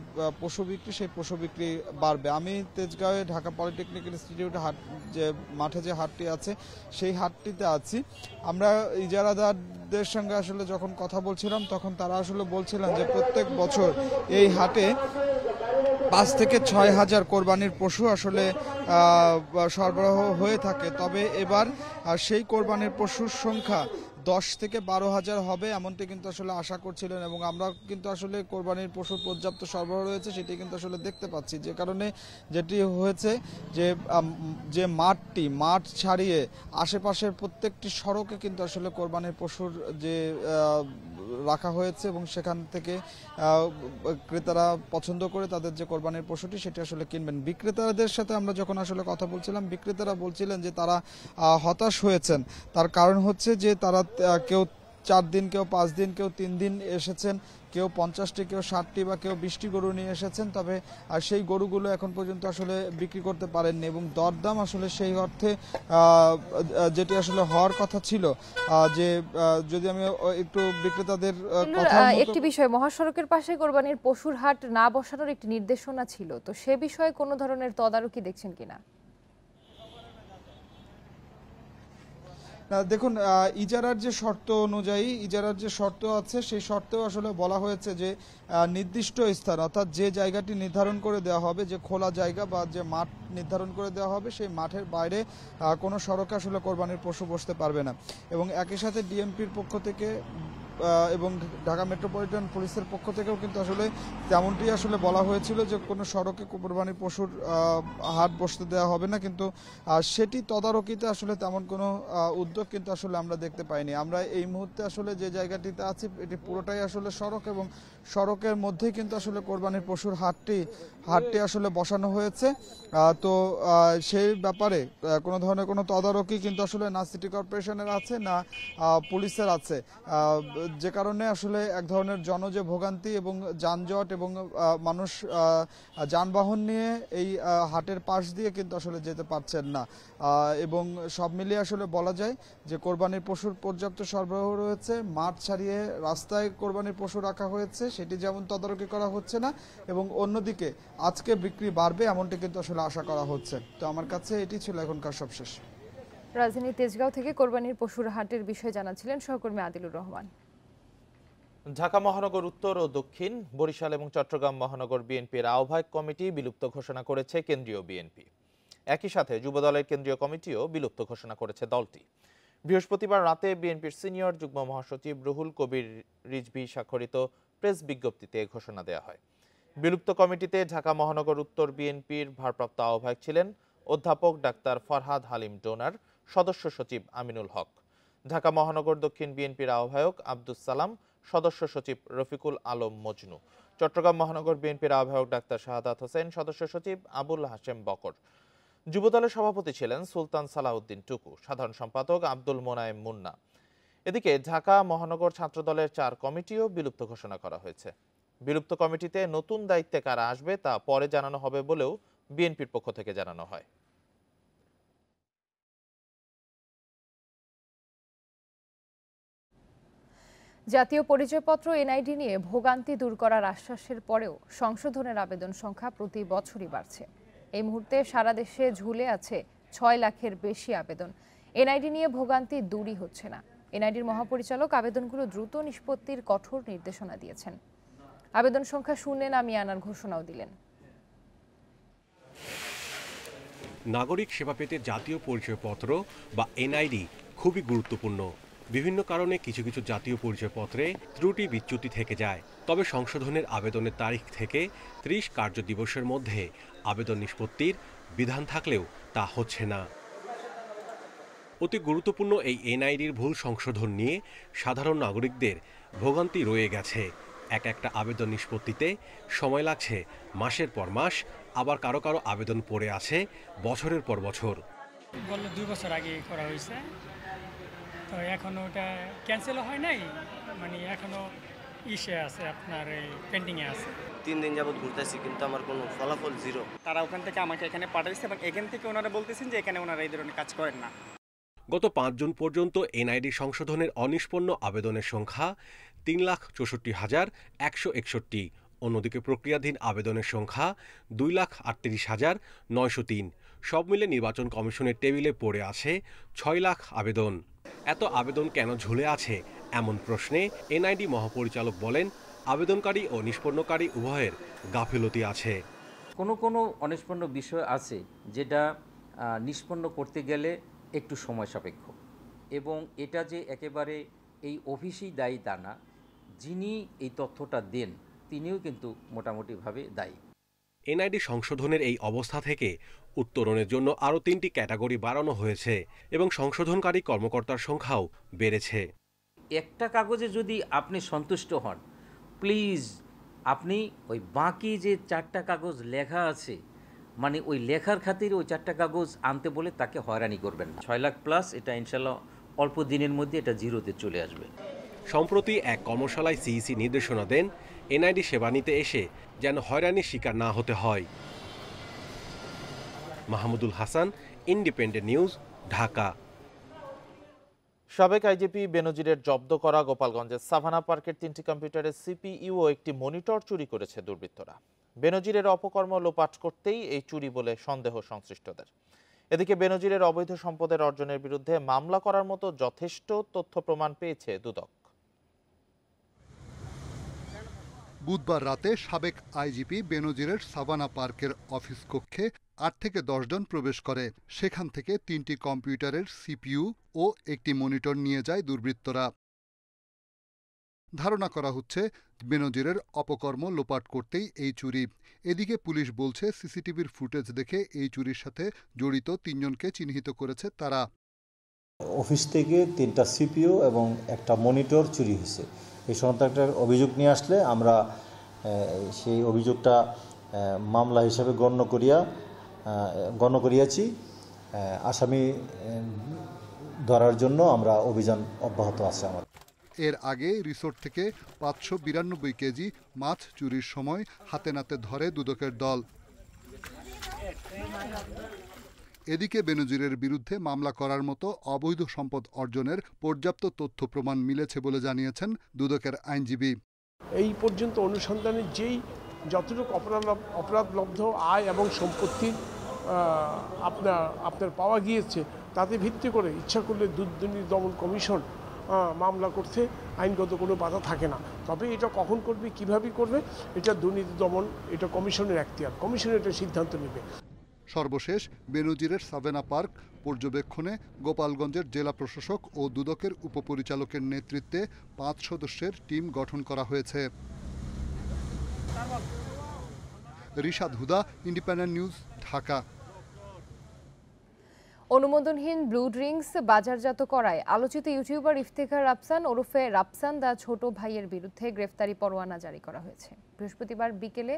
পশু বিক্রি, সেই পশু বিক্রি বাড়বে। আমি তেজগাঁওয়ে ঢাকা পলিটেকনিক ইনস্টিটিউট হাট যে মাঠে যে হাটটি আছে সেই হাটটিতে আছি। আমরা ইজারাদারদের সঙ্গে আসলে যখন কথা বলছিলাম তখন তারা আসলে বলছিলেন যে প্রত্যেক বছর এই হাটে 5 থেকে 6 হাজার কোরবানির পশু আসলে সরবরাহ হয়ে থাকে। তবে এবার সেই কোরবানির পশুর সংখ্যা 10 থেকে 12 হাজার হবে এমনটি কিন্তু আসলে আশা করছিলেন এবং আমরা কিন্তু আসলে কোরবানির পশুর পর্যাপ্ত সরবরাহ রয়েছে সেটি কিন্তু আসলে দেখতে পাচ্ছি। যে কারণে যেটি হয়েছে যে মাঠ ছাড়িয়ে আশেপাশের প্রত্যেকটি সড়কে কিন্তু আসলে কোরবানির পশুর যে রাখা হয়েছে এবং সেখান থেকে ক্রেতারা পছন্দ করে তাদের যে কোরবানির পশুটি সেটি আসলে কিনবেন। বিক্রেতাদের সাথে আমরা যখন আসলে কথা বলছিলাম, বিক্রেতারা বলছিলেন যে তারা হতাশ হয়েছেন। তার কারণ হচ্ছে যে তারা কেউ 4 দিন, কেউ 5 দিন, কেউ 3 দিন এসেছেন, কেউ 50টি, কেউ 60টি বা কেউ 20টি গরু নিয়ে এসেছেন। তবে সেই গরুগুলো এখন পর্যন্ত আসলে বিক্রি করতে পারেননি এবং দরদাম আসলে সেই অর্থে যেটি আসলে হওয়ার কথা ছিল, যে যদি আমি একটু বিক্রেতাদের কথা, একটি বিষয়, মহাসড়কের পাশে কোরবানির পশুর হাট না বসানোর একটি নির্দেশনা ছিল, তো সে বিষয়ে কোনো ধরনের তদারকি দেখছেন কিনা? দেখুন, ইজারার যে শর্ত অনুযায়ী, ইজারার যে শর্ত আছে সেই শর্তেও আসলে বলা হয়েছে যে নির্দিষ্ট স্থান, অর্থাৎ যে জায়গাটি নির্ধারণ করে দেওয়া হবে, যে খোলা জায়গা বা যে মাঠ নির্ধারণ করে দেওয়া হবে, সেই মাঠের বাইরে কোনো সড়কে আসলে কোরবানির পশু বসতে পারবে না। এবং একই সাথে ডিএমপির পক্ষ থেকে এবং ঢাকা মেট্রোপলিটন পুলিশের পক্ষ থেকেও কিন্তু আসলে তেমনটি আসলে বলা হয়েছিল যে কোনো সড়কে কোরবানির পশুর হাট বসতে দেওয়া হবে না, কিন্তু সেটি তদারকিতে আসলে তেমন কোনো উদ্যোগ কিন্তু আসলে আমরা দেখতে পাইনি। আমরা এই মুহূর্তে আসলে যে জায়গাটিতে আছি এটি পুরোটাই আসলে সড়ক এবং সড়কের মধ্যেই কিন্তু আসলে কোরবানির পশুর হাটটি আসলে বসানো হয়েছে। তো সেই ব্যাপারে কোনো ধরনের কোনো তদারকি কিন্তু আসলে না সিটি কর্পোরেশনের আছে না পুলিশের আছে, যে কারণে আসলে এক ধরনের জনজে ভোগান্তি এবং যানজট এবং মানুষ যানবাহন নিয়ে এই হাটের পাশ দিয়ে কিন্তু আসলে যেতে পারছেন না। এবং সব মিলিয়ে আসলে বলা যায় যে কোরবানির পশুর পর্যাপ্ত সরবরাহ রয়েছে, মাঠ ছাড়িয়ে রাস্তায় কোরবানির পশু রাখা হয়েছে, সেটি যেমন তদারকি করা হচ্ছে না এবং অন্যদিকে আজকে বিক্রি বাড়বে এমনটি কিন্তু আসলে আশা করা হচ্ছে। তো আমার কাছে এটি ছিল এখনকার সবশেষ। রাজধানী তেজগাঁও থেকে কোরবানির পশুর হাটের বিষয়ে জানাচ্ছিলেন সহকর্মী আদিলুর রহমান। ঢাকা মহানগর উত্তর ও দক্ষিণ, বরিশাল এবং চট্টগ্রাম মহানগর বিএনপির আহ্বায়ক কমিটি বিলুপ্ত ঘোষণা করেছে কেন্দ্রীয় বিএনপি। একই সাথে যুবদলের কেন্দ্রীয় কমিটিও বিলুপ্ত ঘোষণা করেছে দলটি। বৃহস্পতিবার রাতে বিএনপির সিনিয়র যুগ্ম মহাসচিব রুহুল কবির রিজভী স্বাক্ষরিত প্রেস বিজ্ঞপ্তিতে ঘোষণা দেওয়া হয়। বিলুপ্ত কমিটিতে ঢাকা মহানগর উত্তর বিএনপির ভারপ্রাপ্ত আহ্বায়ক ছিলেন অধ্যাপক ডাক্তার ফরহাদ হালিম ডোনার, সদস্য সচিব আমিনুল হক। ঢাকা মহানগর দক্ষিণ বিএনপির আহ্বায়ক আব্দুস সালাম, সদস্য সচিব রফিকুল আলম মজনু। চট্টগ্রাম মহানগর বিএনপির আহ্বায়ক ডাক্তার শাহাদাত হোসেন, সদস্য সচিব আবুল হাশেম বকর। যুবদলের সভাপতি ছিলেন সুলতান সালাউদ্দিন টুকু, সাধারণ সম্পাদক আব্দুল মোনায়েম মুন্না। এদিকে ঢাকা মহানগর ছাত্রদলের 4 কমিটিও বিলুপ্ত ঘোষণা করা হয়েছে। বিলুপ্ত কমিটিতে নতুন দায়িত্বে কারা আসবে তা পরে জানানো হবে বলেও বিএনপির পক্ষ থেকে জানানো হয়। জাতীয় পরিচয়পত্র এনআইডি নিয়ে ভোগান্তি দূর করার আশ্বাসের পরেও সংশোধনের আবেদন সংখ্যা প্রতি বছরই বাড়ছে। এই মুহূর্তে সারা দেশে ঝুলে আছে 6 লাখের বেশি আবেদন। এনআইডি নিয়ে ভোগান্তি দূরই হচ্ছে না। এনআইডির মহাপরিচালক আবেদনগুলো দ্রুত নিষ্পত্তির কঠোর নির্দেশনা দিয়েছেন। আবেদন সংখ্যা শূন্যে নামিয়ে আনার ঘোষণাও দিলেন। নাগরিক সেবা পেতে জাতীয় পরিচয়পত্র বা এনআইডি খুবই গুরুত্বপূর্ণ। বিভিন্ন কারণে কিছু কিছু জাতীয় পরিচয়পত্রে ত্রুটি বিচ্যুতি থেকে যায়। তবে সংশোধনের আবেদনের তারিখ থেকে 30 কার্য দিবসের মধ্যে আবেদন নিষ্পত্তির বিধান থাকলেও তা হচ্ছে না। অতি গুরুত্বপূর্ণ এই এনআইডির ভুল সংশোধন নিয়ে সাধারণ নাগরিকদের ভোগান্তি রয়ে গেছে। একটা আবেদন নিষ্পত্তিতে সময় লাগছে মাসের পর মাস, আবার কারো কারো আবেদন পড়ে আছে বছরের পর বছর। বললো 2 বছর আগে করা হয়েছে, তো এখনো ওটা ক্যান্সেলও হয় নাই, মানে এখনো ইসে আছে, আপনার পেন্ডিংয়ে আছে। 3 দিন যাবত ঘুরতেছি কিন্তু আমার কোনো ফলাফল জিরো। তারা ওখান থেকে আমাকে এখানে পাঠাইছে এবং এখান থেকে ওনারা বলতেছেন যে এখানে ওনারা এই ধরনের কাজ করেন না। গত 5 জুন পর্যন্ত এনআইডি সংশোধনের অনিষ্পন্ন আবেদনের সংখ্যা 3,64,161। অন্যদিকে প্রক্রিয়াধীন আবেদনের সংখ্যা 2,38,903। সব মিলে নির্বাচন কমিশনের টেবিলে পড়ে আছে 6 লাখ আবেদন। এত আবেদন কেন ঝুলে আছে এমন প্রশ্নে এনআইডি মহাপরিচালক বলেন, আবেদনকারী ও নিষ্পন্নকারী উভয়ের গাফিলতি আছে। কোনো অনিষ্পন্ন বিষয় আছে যেটা নিষ্পন্ন করতে গেলে একটু সময় সাপেক্ষ, এবং এটা যে একেবারে এই অফিসেই দায়ী তা না, যিনি এই তথ্যটা দেন তিনিও কিন্তু মোটামুটিভাবে দায়ী। এনআইডি সংশোধনের এই অবস্থা থেকে উত্তরণের জন্য আরও 3টি ক্যাটাগরি বাড়ানো হয়েছে এবং সংশোধনকারী কর্মকর্তার সংখ্যাও বেড়েছে। একটা কাগজে যদি আপনি সন্তুষ্ট হন, প্লিজ আপনি ওই বাকি যে 4টা কাগজ লেখা আছে, মানে ওই লেখার খাতিরে ওই 4টা কাগজ আনতে বলে তাকে হয়রানি করবেন না। 6 লাখ প্লাস, এটা ইনশাল্লাহ অল্প দিনের মধ্যে এটা জিরোতে চলে আসবে। সম্প্রতি এক কর্মশালায় সিইসি নির্দেশনা দেন, এনআইডি সেবা নিতে এসে যেন হয়রানির শিকার না হতে হয়। Mahmudul Hasan, independent news, Dhaka. সাবেক আইজিপি বেনজিরের জব্দ করা গোপালগঞ্জের সাভানা পার্কের 3টি কম্পিউটারের সিপিইউ ও একটি মনিটর চুরি করেছে দুর্বৃত্তরা। বেনজিরের অপকর্ম লোপাট করতেই এই চুরি বলে সন্দেহ সংশ্লিষ্টদের। এদিকে বেনজিরের অবৈধ সম্পদের অর্জনের বিরুদ্ধে মামলা করার মতো যথেষ্ট তথ্য প্রমাণ পেয়েছে দুদক। বুধবার রাতে সাবেক আইজিপি বেনজিরের সাভানা পার্কের অফিস কক্ষে 8 থেকে 10 জন প্রবেশ করে। সেখান থেকে 3টি কম্পিউটারের সিপিইউ ও একটি মনিটর নিয়ে যায় দুর্বৃত্তরা। ধারণা করা হচ্ছে বেনজিরের অপকর্ম লোপাট করতেই এই চুরি। এদিকে পুলিশ বলছে, সিসিটিভির ফুটেজ দেখে এই চুরির সাথে জড়িত 3 জনকে চিহ্নিত করেছে তারা। অফিস থেকে 3টা সিপিইউ এবং একটা মনিটর চুরি হয়েছে। এই সংক্রান্ত একটা অভিযোগ নিয়ে আসলে আমরা সেই অভিযোগটা মামলা হিসাবে গণ্য করিয়াছি। আসামি ধরার জন্য আমরা অভিযান অব্যাহত আছে আমাদের। এর আগে রিসোর্ট থেকে 592 কেজি মাছ চুরির সময় হাতে নাতে ধরে দুদকের দল। এদিকে বেনজিরের বিরুদ্ধে মামলা করার মতো অবৈধ সম্পদ অর্জনের পর্যাপ্ত তথ্য প্রমাণ মিলেছে বলে জানিয়েছেন দুদকের আইনজীবী। এই পর্যন্ত অনুসন্ধানে যেই যতটুকু অপরাধলব্ধ আয় এবং সম্পত্তি আপনার পাওয়া গিয়েছে, তাতে ভিত্তি করে ইচ্ছা করলে দুর্নীতি দমন কমিশন মামলা করতে আইনগত কোনো বাধা থাকে না। তবে এটা কখন করবে, কিভাবে করবে, এটা দুর্নীতি দমন, এটা কমিশনের এখতিয়ার, কমিশন এটা সিদ্ধান্ত নেবে। সর্বশেষ বেনজিরের সাভানা পার্ক পর্যবেক্ষণে গোপালগঞ্জের জেলা প্রশাসক ও দুদকের উপপরিচালকের নেতৃত্বে 5 সদস্যের টিম গঠন করা হয়েছে। Rishad Huda, independent news, Dhaka. অনুমোদনহীন ব্লু ড্রিঙ্কস বাজারজাত করায় আলোচিত ইউটিউবার ইফতেখার রাফসান ওরফে রাফসান দা ছোট ভাইয়ের বিরুদ্ধে গ্রেফতারি পরোয়ানা জারি করা হয়েছে। বৃহস্পতিবার বিকেলে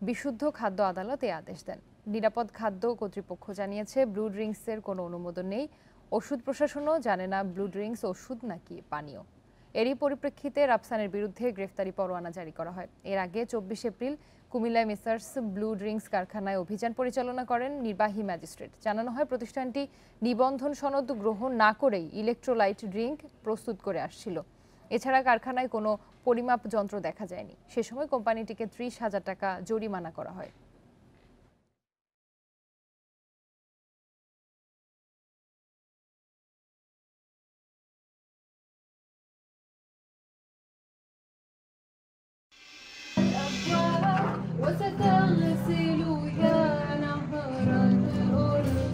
বিশুদ্ধ খাদ্য আদালত এই আদেশ দেন। নিরাপদ খাদ্য কর্তৃপক্ষ জানিয়েছে ব্লু ড্রিঙ্কসের কোনো অনুমোদন নেই। ওষুধ প্রশাসনও জানে না ব্লু ড্রিঙ্কস ওষুধ নাকি পানীয়। এরই পরিপ্রেক্ষিতে রাফসানের বিরুদ্ধে গ্রেফতারি পরোয়ানা জারি করা হয়। এর আগে 24 এপ্রিল কুমিল্লায় মেসার্স ব্লু ড্রিঙ্কস কারখানায় অভিযান পরিচালনা করেন নির্বাহী ম্যাজিস্ট্রেট। জানানো হয় প্রতিষ্ঠানটি নিবন্ধন সনদ গ্রহণ না করেই ইলেকট্রোলাইট ড্রিঙ্ক প্রস্তুত করে আসছিল। এছাড়া কারখানায় কোনো পরিমাপ যন্ত্র দেখা যায়নি। সে সময় কোম্পানিটিকে 30,000 টাকা জরিমানা করা হয়।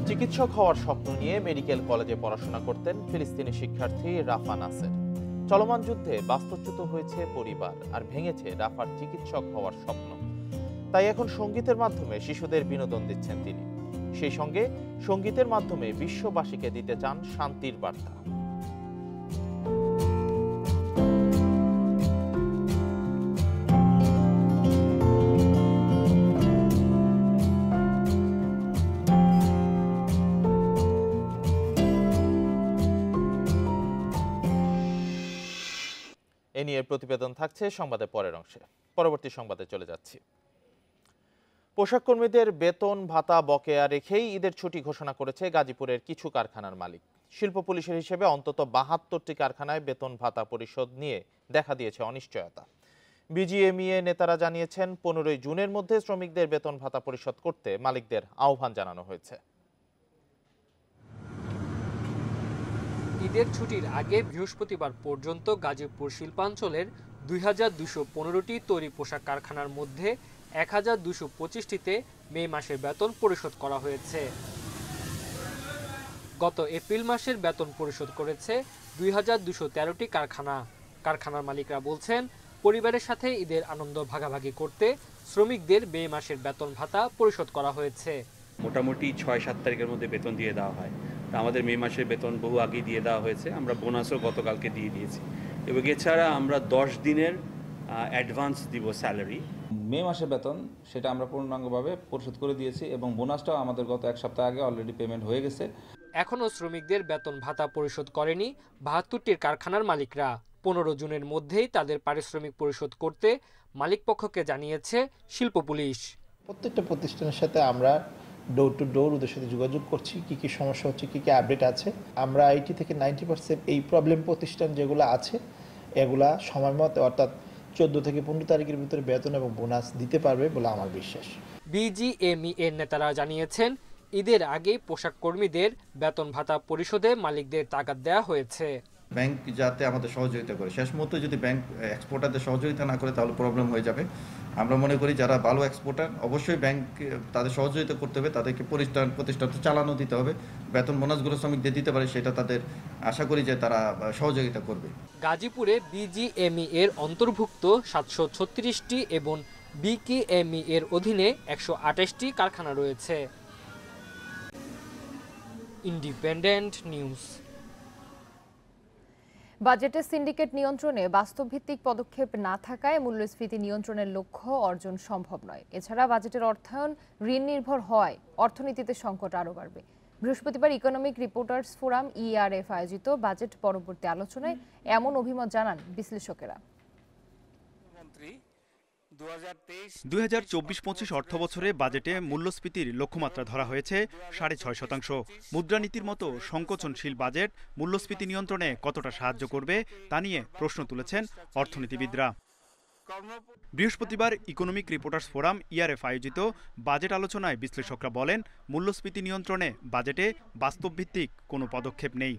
চিকিৎসক হওয়ার স্বপ্ন নিয়ে মেডিকেল কলেজে পড়াশোনা করতেন ফিলিস্তিনি শিক্ষার্থী রাফা নাসের। চলমান যুদ্ধে বাস্তুচ্যুত হয়েছে পরিবার আর ভেঙেছে রাফার চিকিৎসক হওয়ার স্বপ্ন। তাই এখন সঙ্গীতের মাধ্যমে শিশুদের বিনোদন দিচ্ছেন তিনি। সেই সঙ্গে সঙ্গীতের মাধ্যমে বিশ্ববাসীকে দিতে চান শান্তির বার্তা। এ নিয়ে প্রতিবেদন থাকছে সংবাদের পরের অংশে। পরবর্তী সংবাদে চলে যাচ্ছি। পোশাক কর্মীদের বেতন ভাতা বকেয়া রেখেই ঈদের ছুটি ঘোষণা করেছে গাজীপুরের কিছু কারখানার মালিক। শিল্প পুলিশের হিসেবে অন্তত 72টি কারখানায় বেতন ভাতা পরিশোধ নিয়ে দেখা দিয়েছে অনিশ্চয়তা। বিজিএমইএ নেতারা জানিয়েছেন 15 জুনের মধ্যে শ্রমিকদের বেতন ভাতা পরিশোধ করতে মালিকদের আহ্বান জানানো হয়েছে। ঈদের ছুটির আগে বৃহস্পতিবার পর্যন্ত গাজীপুর শিল্পাঞ্চলের 2215টি তৈরি পোশাক কারখানার মধ্যে 1225টিতে মে মাসের বেতন পরিশোধ করা হয়েছে। গত এপ্রিল মাসের বেতন পরিশোধ করেছে 2213টি কারখানা। কারখানার মালিকরা বলছেন, পরিবারের সাথে ঈদের আনন্দ ভাগাভাগি করতে শ্রমিকদের মে মাসের বেতন ভাতা পরিশোধ করা হয়েছে। মোটামুটি 6-7 তারিখের মধ্যে বেতন দিয়ে দেওয়া হয়। তা আমাদের মে মাসের বেতন বহু আগেই দিয়ে দেওয়া হয়েছে। আমরা বোনাসও গতকালকে দিয়ে দিয়েছি এবং এছাড়া আমরা 10 দিনের অ্যাডভান্স দিব স্যালারি। মে মাসের বেতন সেটা আমরা পূর্ণাঙ্গভাবে পরিশোধ করে দিয়েছি এবং বোনাসটাও আমাদের গত এক সপ্তাহ আগে অলরেডি পেমেন্ট হয়ে গেছে। এখনও শ্রমিকদের বেতন ভাতা পরিশোধ করেনি 72টির কারখানার মালিকরা। 15 জুনের মধ্যেই তাদের পারিশ্রমিক পরিশোধ করতে মালিকপক্ষকে জানিয়েছে শিল্প পুলিশ। প্রত্যেকটা প্রতিষ্ঠানের সাথে আমরা ডোর টু ডোর ওদের সাথে যোগাযোগ করছি, কি কি সমস্যা হচ্ছে, কি কি আপডেট আছে। আমরা 80 থেকে 90% এই প্রবলেম প্রতিষ্ঠান যেগুলো আছে এগুলা সময় মতো অর্থাৎ 14 থেকে 15 তারিখের ভিতরে বেতন এবং বোনাস দিতে পারবে বলে আমার বিশ্বাস। বিজিএমইএ নেতারা জানিয়েছেন, ঈদের আগেই পোশাক কর্মীদের বেতন ভাতা পরিশোধে মালিকদের তাগাদ দেওয়া হয়েছে। ব্যাংক যাতে আমাদের সহযোগিতা করে, শেষ মুহূর্তে যদি ব্যাংক এক্সপোর্টারদের সহযোগিতা না করে তাহলে প্রবলেম হয়ে যাবে। আমরা মনে করি যারা ভালো এক্সপোর্টার অবশ্যই ব্যাংক তাদের সহযোগিতা করতে হবে, তাদেরকে প্রতিষ্ঠান চালানো দিতে হবে, বেতন বোনাসগুলো শ্রমিকদের দিতে পারে সেটা তাদের আশা করি যে তারা সহযোগিতা করবে। গাজীপুরে বিজিএমই এর অন্তর্ভুক্ত 736টি এবং বিকেএমই এর অধীনে 128টি কারখানা রয়েছে। Independent news. বাজেটে সিন্ডিকেট নিয়ন্ত্রণে বাস্তবভিত্তিক পদক্ষেপ না থাকায় মূল্যস্ফীতি নিয়ন্ত্রণের লক্ষ্য অর্জন সম্ভব নয়। এছাড়া বাজেটের অর্থায়ন ঋণ নির্ভর হওয়ায় অর্থনীতিতে সংকট আরও বাড়বে। বৃহস্পতিবার ইকোনমিক রিপোর্টার্স ফোরাম ইআরএফ আয়োজিত বাজেট পরবর্তী আলোচনায় এমন অভিমত জানান বিশ্লেষকেরা। 2024-25 অর্থবছরে বাজেটে মূল্যস্ফীতির লক্ষ্যমাত্রা ধরা হয়েছে 6.5%। মুদ্রানীতির মতো সংকোচনশীল বাজেট মূল্যস্ফীতি নিয়ন্ত্রণে কতটা সাহায্য করবে তা নিয়ে প্রশ্ন তুলেছেন অর্থনীতিবিদরা। বৃহস্পতিবার ইকোনমিক রিপোর্টার্স ফোরাম ইআরএফ আয়োজিত বাজেট আলোচনায় বিশ্লেষকরা বলেন, মূল্যস্ফীতি নিয়ন্ত্রণে বাজেটে বাস্তবভিত্তিক কোনো পদক্ষেপ নেই।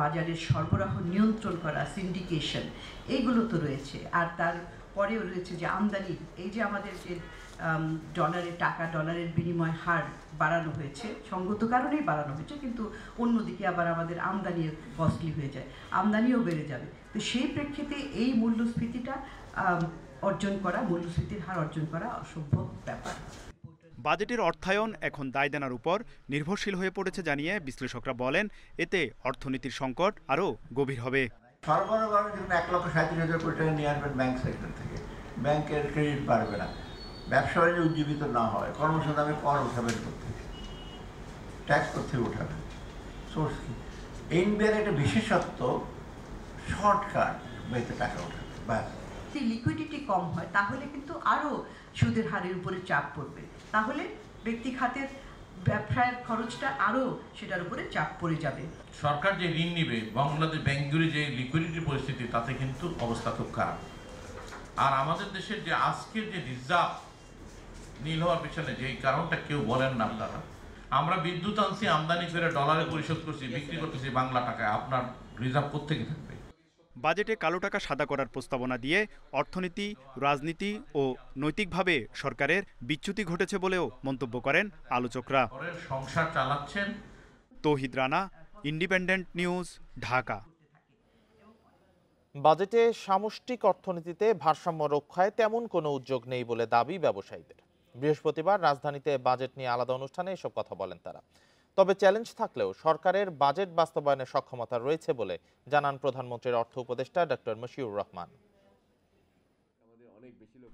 বাজারের সরবরাহ নিয়ন্ত্রণ করা, সিন্ডিকেশন, এইগুলো তো রয়েছে। আর তার পরেও রয়েছে যে আমদানি, এই যে আমাদের যে ডলারের বিনিময় হার বাড়ানো হয়েছে, সঙ্গত কারণেই বাড়ানো হয়েছে, কিন্তু অন্যদিকে আবার আমাদের আমদানি কস্টলি হয়ে যায়, আমদানিও বেড়ে যাবে। তো সেই প্রেক্ষিতে এই মূল্যস্ফীতির হার অর্জন করা অসম্ভব ব্যাপার। বাজেটের অর্থায়ন এখন দায়দেনার উপর নির্ভরশীল হয়ে পড়েছে জানিয়ে বিশ্লেষকরা বলেন, এতে অর্থনীতির সংকট আরও গভীর হবে। সরবরাহ যখন 1,37,000 কোটি টাকা নিয়ে আসবেন ব্যাংক সেক্টর থেকে, ব্যাংকের ক্রেডিট বাড়বে না, ব্যবসা বাণিজ্য উজ্জীবিত না হয়, কর্মসংস্থানে কর উঠাবেন কোথেকে, ট্যাক্স কোথেকে উঠাবেন, সোর্স কি? এনবিআর একটা বিশেষত্ব শর্টকাট বেতে টাকা উঠাবে, ব্যাস। যদি লিকুইডিটি কম হয় তাহলে কিন্তু আরও সুদের হারের উপরে চাপ পড়বে, তাহলে ব্যক্তি খাতের ব্যবসায়ের খরচটা আরও সেটার উপরে চাপ পড়ে যাবে। সরকার যে ঋণ নিবে, বাংলাদেশ ব্যাংকগুলি যে লিকুইডিটি পরিস্থিতি, তাতে কিন্তু অবস্থা খুব খারাপ। আর আমাদের দেশের যে আজকের যে রিজার্ভ নীল হওয়ার পেছনে যেই কারণটা কেউ বলেন না আপনারা, আমরা বিদ্যুৎ আনছি, আমদানি করে ডলারে পরিশোধ করছি, বিক্রি করতেছি বাংলা টাকায়, আপনার রিজার্ভ কোত্থেকে থাকবে? বাজেটে কালো টাকা সাদা করার প্রস্তাবনা দিয়ে অর্থনীতি, রাজনীতি ও নৈতিকভাবে সরকারের বিচ্যুতি ঘটেছে বলেও মন্তব্য করেন আলোচকরা। সংসার চালাচ্ছেন। তৌহিদ রানা, ইন্ডিপেন্ডেন্ট নিউজ, ঢাকা। বাজেটে সামষ্টিক অর্থনীতিতে ভারসাম্য রক্ষায় তেমন কোনো উদ্যোগ নেই বলে দাবি ব্যবসায়ীদের। বৃহস্পতিবার রাজধানীতে বাজেট নিয়ে আলাদা অনুষ্ঠানে এসব কথা বলেন তারা। তবে চ্যালেঞ্জ থাকলেও সরকারের বাজেট বাস্তবায়নের সক্ষমতা রয়েছে বলে জানান প্রধানমন্ত্রীর অর্থ উপদেষ্টা ডক্টর মশিউর রহমান।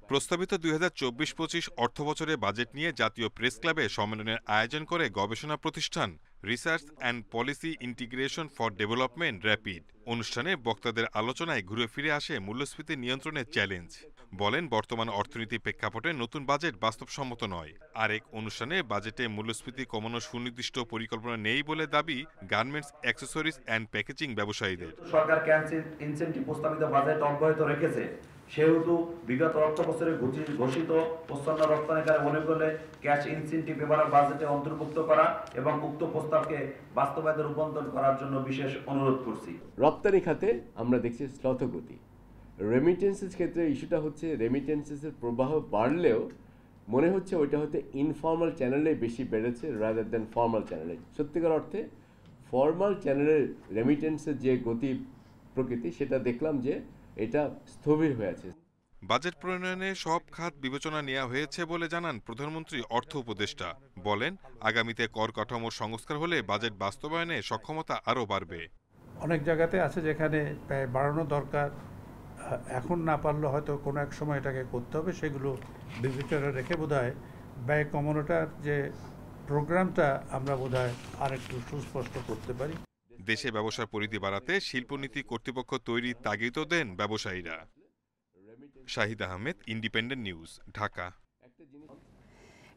প্রস্তাবিত 2024-25 অর্থবছরে বাজেট নিয়ে জাতীয় প্রেস ক্লাবে সম্মেলনের আয়োজন করে গবেষণা প্রতিষ্ঠান research and policy integration for development rapid. অনুষ্ঠানে বক্তাদের আলোচনায় ঘুরে ফিরে আসে মূল্যস্ফীতি নিয়ন্ত্রণের চ্যালেঞ্জ। বলেন, বর্তমান অর্থনীতি প্রেক্ষাপটে নতুন বাজেট বাস্তবসম্মত নয়। আরেক অনুষ্ঠানে বাজেটে মূল্যস্ফীতি কমানোর সুনির্দিষ্ট পরিকল্পনা নেই বলে দাবি গার্মেন্টস, অ্যাক্সেসরিজ অ্যান্ড প্যাকেজিং ব্যবসায়ীদের। সরকার ইনসেন্টিভ প্রস্তাবিত বাজেট অব্যাহত রেখেছে, সেহেতু বিগত অর্থ বছরে ঘোষিত প্রচ্ছন্ন রপ্তানিকারে মনে করলে ক্যাশ ইনসেন্টিভ এবার বাজেটে অন্তর্ভুক্ত করা এবং উক্ত প্রস্তাবকে বাস্তবায়নে রূপান্তর করার জন্য বিশেষ অনুরোধ করছি। রপ্তানি খাতে আমরা দেখছি শ্লথগতি। রেমিটেন্সের ক্ষেত্রে ইস্যুটা হচ্ছে রেমিটেন্সের প্রবাহ বাড়লেও মনে হচ্ছে ওইটা হতে ইনফর্মাল চ্যানেলে বেশি বেড়েছে রাদার দেন ফর্মাল চ্যানেলে। সত্যিকার অর্থে ফর্মাল চ্যানেলের রেমিটেন্সের যে গতি প্রকৃতি সেটা দেখলাম যে এটা স্থবির হয়ে আছে। বাজেট প্রণয়নে সব খাত বিবেচনা নেওয়া হয়েছে বলে জানান প্রধানমন্ত্রী অর্থ উপদেষ্টা। বলেন, আগামীতে কর কাঠামোর সংস্কার হলে বাজেট বাস্তবায়নে সক্ষমতা আরও বাড়বে। অনেক জায়গাতে আছে যেখানে ব্যয় বাড়ানো দরকার, এখন না পারলে হয়তো কোনো এক সময় এটাকে করতে হবে, সেগুলো বিবেচনা রেখে বোধহয় ব্যয় কমানোটার যে প্রোগ্রামটা আমরা বোধহয় আরেকটু সুস্পষ্ট করতে পারি। দেশে ব্যবসার পরিধি বাড়াতে শিল্পনীতি কর্তৃপক্ষ তৈরির তাগিদও দেন ব্যবসায়ীরা। Shahid Ahmed, independent news, Dhaka.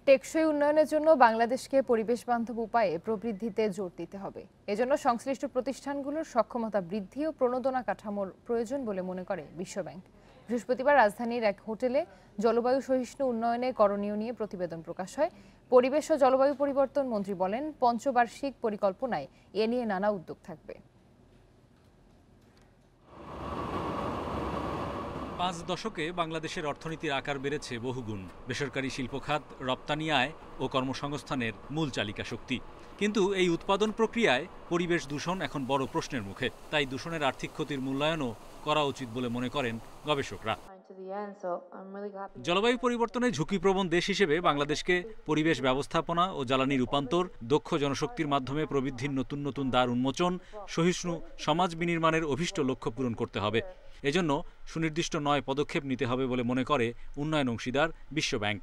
টেকসই উন্নয়নের জন্য বাংলাদেশকে পরিবেশ বান্ধব উপায়ে প্রবৃদ্ধিতে জোর দিতে হবে। এজন্য সংশ্লিষ্ট প্রতিষ্ঠানগুলোর সক্ষমতা বৃদ্ধি ও প্রণোদনা কাঠামোর প্রয়োজন বলে মনে করে বিশ্বব্যাংক। বৃহস্পতিবার রাজধানীর এক হোটেলে জলবায়ু সহিষ্ণু উন্নয়নে করণীয় নিয়ে প্রতিবেদন প্রকাশ হয়। পরিবেশ ও জলবায়ু পরিবর্তন মন্ত্রী বলেন, পঞ্চবার্ষিক পরিকল্পনায় এ নিয়ে নানা উদ্যোগ থাকবে। 5 দশকে বাংলাদেশের অর্থনীতির আকার বেড়েছে বহুগুণ। বেসরকারি শিল্প খাত রপ্তানি আয় ও কর্মসংস্থানের মূল চালিকা শক্তি। কিন্তু এই উৎপাদন প্রক্রিয়ায় পরিবেশ দূষণ এখন বড় প্রশ্নের মুখে। তাই দূষণের আর্থিক ক্ষতির মূল্যায়নও করা উচিত বলে মনে করেন গবেষকরা। জলবায়ু পরিবর্তনে ঝুঁকিপ্রবণ দেশ হিসেবে বাংলাদেশকে পরিবেশ ব্যবস্থাপনা ও জ্বালানি রূপান্তর, দক্ষ জনশক্তির মাধ্যমে প্রবৃদ্ধির নতুন নতুন দ্বার উন্মোচন, সহিষ্ণু সমাজ বিনির্মাণের অভীষ্ট লক্ষ্য পূরণ করতে হবে। এজন্য সুনির্দিষ্ট 9 পদক্ষেপ নিতে হবে বলে মনে করে উন্নয়ন অংশীদার বিশ্বব্যাংক।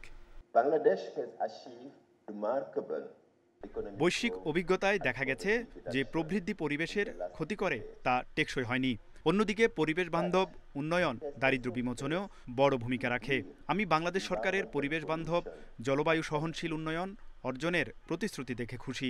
বৈশ্বিক অভিজ্ঞতায় দেখা গেছে যে প্রবৃদ্ধি পরিবেশের ক্ষতি করে তা টেকসই হয়নি। অন্যদিকে পরিবেশ বান্ধব উন্নয়ন দারিদ্র্য বিমোচনেও বড় ভূমিকা রাখে। আমি বাংলাদেশ সরকারের পরিবেশ বান্ধব জলবায়ু সহনশীল উন্নয়ন অর্জনের প্রতিশ্রুতি দেখে খুশি।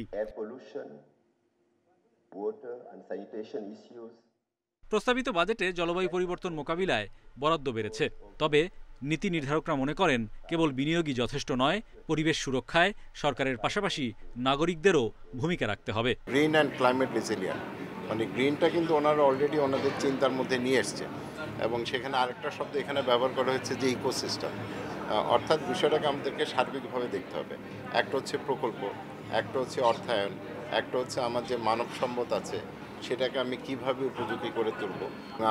প্রস্তাবিত বাজেটে জলবায়ু পরিবর্তন মোকাবিলায় বরাদ্দ বেড়েছে। তবে নীতি নির্ধারকরা মনে করেন কেবল বিনিয়োগই যথেষ্ট নয়, পরিবেশ সুরক্ষায় সরকারের পাশাপাশি নাগরিকদেরও ভূমিকা রাখতে হবে। গ্রিন অ্যান্ড ক্লাইমেট রেজিলিয়েন্ট, মানে গ্রিনটা কিন্তু ওনারা অলরেডি ওনাদের চিন্তার মধ্যে নিয়ে এসছে, এবং সেখানে আরেকটা শব্দ এখানে ব্যবহার করা হয়েছে যে ইকোসিস্টেম। অর্থাৎ বিষয়টাকে আমাদেরকে সার্বিকভাবে দেখতে হবে। একটা হচ্ছে প্রকল্প, একটা হচ্ছে অর্থায়ন, একটা হচ্ছে আমার যে মানব সম্পদ আছে সেটাকে আমি কিভাবে উপযোগী করে তুলব।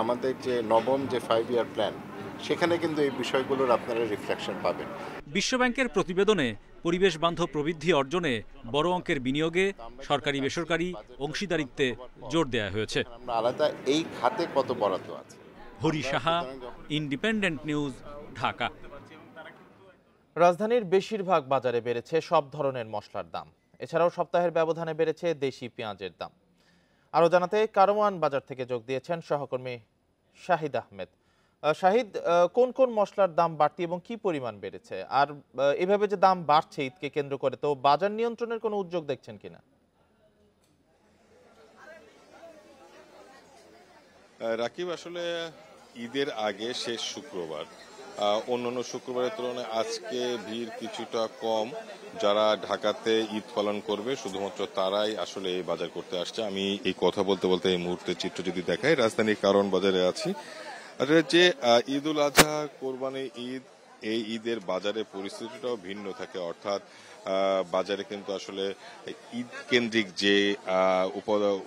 আমাদের যে নবম যে 5 ইয়ার প্ল্যান, সেখানে কিন্তু এই বিষয়গুলোর আপনারা রিফ্লেকশন পাবেন। বিশ্বব্যাংকের প্রতিবেদনে পরিবেশ বান্ধব প্রবৃদ্ধি অর্জনে বড় অঙ্কের বিনিয়োগে সরকারি বেসরকারি অংশীদারিত্বে জোর দেওয়া হয়েছে। আমরা আলাদা এই খাতে কত বরাদ্দ আছে। Hari Saha, independent news, Dhaka. রাজধানীর বেশিরভাগ বাজারে বেড়েছে সব ধরনের মশলার দাম। এছাড়াও সপ্তাহের ব্যবধানে বেড়েছে দেশি পেঁয়াজের দাম। আরও জানাতে কারওয়ান বাজার থেকে যোগ দিয়েছেন সহকর্মী শাহিদ আহমেদ। শাহিদ, কোন কোন মশলার দাম বাড়তি এবং কি পরিমাণ বেড়েছে, আর এভাবে যে দাম বাড়ছে ঈদকে কেন্দ্র করে, তো বাজার নিয়ন্ত্রণের কোনো উদ্যোগ দেখছেন কিনা? রাকিব, আসলে ঈদের আগে শেষ শুক্রবার, অন্যান্য শুক্রবারের তুলনায় আজকে ভিড় কিছুটা কম। যারা ঢাকাতে ঈদ পালন করবে শুধুমাত্র তারাই আসলে এই বাজার করতে আসছে। আমি এই কথা বলতে বলতে এই মুহূর্তে চিত্র যদি দেখাই, রাজধানীর কারওয়ান বাজারে আছি। আর যে ঈদ উল আজহা, কোরবানি ঈদ, এই ঈদের বাজারে পরিস্থিতিটাও ভিন্ন থাকে। অর্থাৎ বাজারে কিন্তু আসলে ঈদ কেন্দ্রিক যে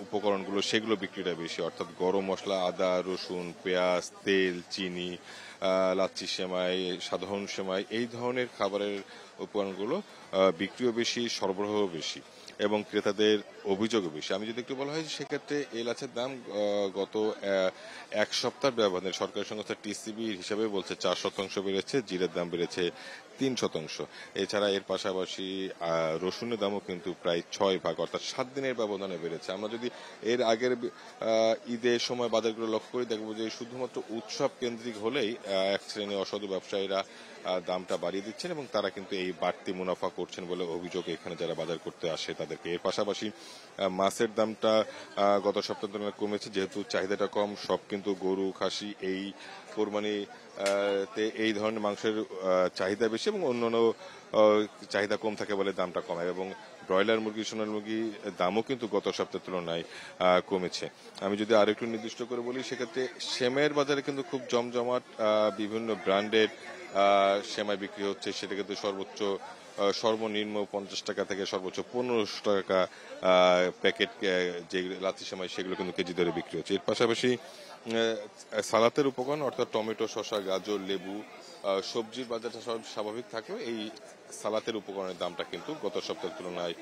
উপকরণগুলো সেগুলো বিক্রিটা বেশি। অর্থাৎ গরম মশলা, আদা, রসুন, পেঁয়াজ, তেল, চিনি, লাচ্ছি সেমাই, সাধারণ সেমাই, এই ধরনের খাবারের উপকরণগুলো বিক্রিও বেশি, সরবরাহ বেশি এবং ক্রেতাদের অভিযোগও বেশি। আমি যদি একটু বলা হয়, সেক্ষেত্রে এলাচের দাম গত এক সপ্তাহ ব্যবধানে সরকারি সংস্থা টিসিবির হিসাবে বলছে 4% বেড়েছে, জিরের দাম বেড়েছে 3%। এছাড়া এর পাশাপাশি রসুনের দামও কিন্তু প্রায় 6 ভাগ, অর্থাৎ 7 দিনের ব্যবধানে বেড়েছে। আমরা যদি এর আগের ঈদের সময় বাজারগুলো লক্ষ্য করি, দেখবো যে শুধুমাত্র উৎসব কেন্দ্রিক হলেই এক শ্রেণী অসাধু ব্যবসায়ীরা দামটা বাড়িয়ে দিচ্ছেন এবং তারা কিন্তু এই বাড়তি মুনাফা করছেন বলে অভিযোগ এখানে যারা বাজার করতে আসে তাদেরকে। এর পাশাপাশি মাছের দামটা গত সপ্তাহের তুলনায় কমেছে, যেহেতু চাহিদাটা কম। সব কিন্তু গরু, খাসি, এই কোরবানি তে এই ধরনের মাংসের চাহিদা বেশি এবং অন্যান্য চাহিদা কম থাকে বলে দামটা কমায়। এবং ব্রয়লার মুরগি, সোনালী মুরগি দামও কিন্তু গত সপ্তাহের তুলনায় কমেছে। আমি যদি আরো একটু নির্দিষ্ট করে বলি, সেক্ষেত্রে সেমাইয়ের বাজারে কিন্তু খুব জমজমাট। বিভিন্ন ব্র্যান্ডের সেমাই বিক্রি হচ্ছে, সেটা কিন্তু সর্বনিম্ন 50 টাকা থেকে সর্বোচ্চ 1500 টাকা প্যাকেট যে লাচ্ছি সেমাই, সেগুলো কিন্তু কেজি দরে বিক্রি হচ্ছে। এর পাশাপাশি সালাতের উপকরণ অর্থাৎ টমেটো, শসা, গাজর, লেবু, সবজির বাজারটা স্বাভাবিক থাকলেও এই সালাতের উপকরণের দামটা কিন্তু গত সপ্তাহের তুলনায়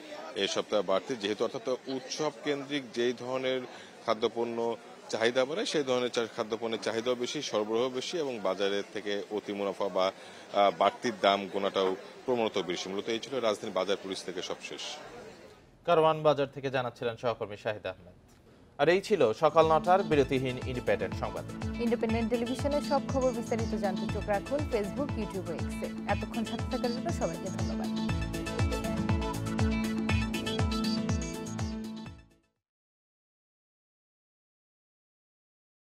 এই সপ্তাহে বাড়তি, যেহেতু অর্থাৎ উৎসব কেন্দ্রিক যেই ধরনের খাদ্যপণ্য চাহিদা বাড়ে সেই ধরনের খাদ্যপণ্যের চাহিদাও বেশি, সরবরাহ বেশি এবং বাজারের থেকে অতি মুনাফা বা বাড়তির দাম গোনাটাও প্রবণত বেশি। মূলত এই ছিল রাজধানী বাজার পরিস্থিতি থেকে সবশেষ। কারওয়ান বাজার থেকে জানাচ্ছিলেন সহকর্মী শাহিদ আহমেদ। আর এই ছিল সকাল 9টার বিরতিহীন ইন্ডিপেন্ডেন্ট সংবাদ। ইন্ডিপেন্ডেন্ট টেলিভিশনের সব খবর বিস্তারিত জানতে চোখ রাখুন ফেসবুক, ইউটিউব ও এক্সে। এতক্ষণ সাথে থাকার জন্য সবাইকে ধন্যবাদ।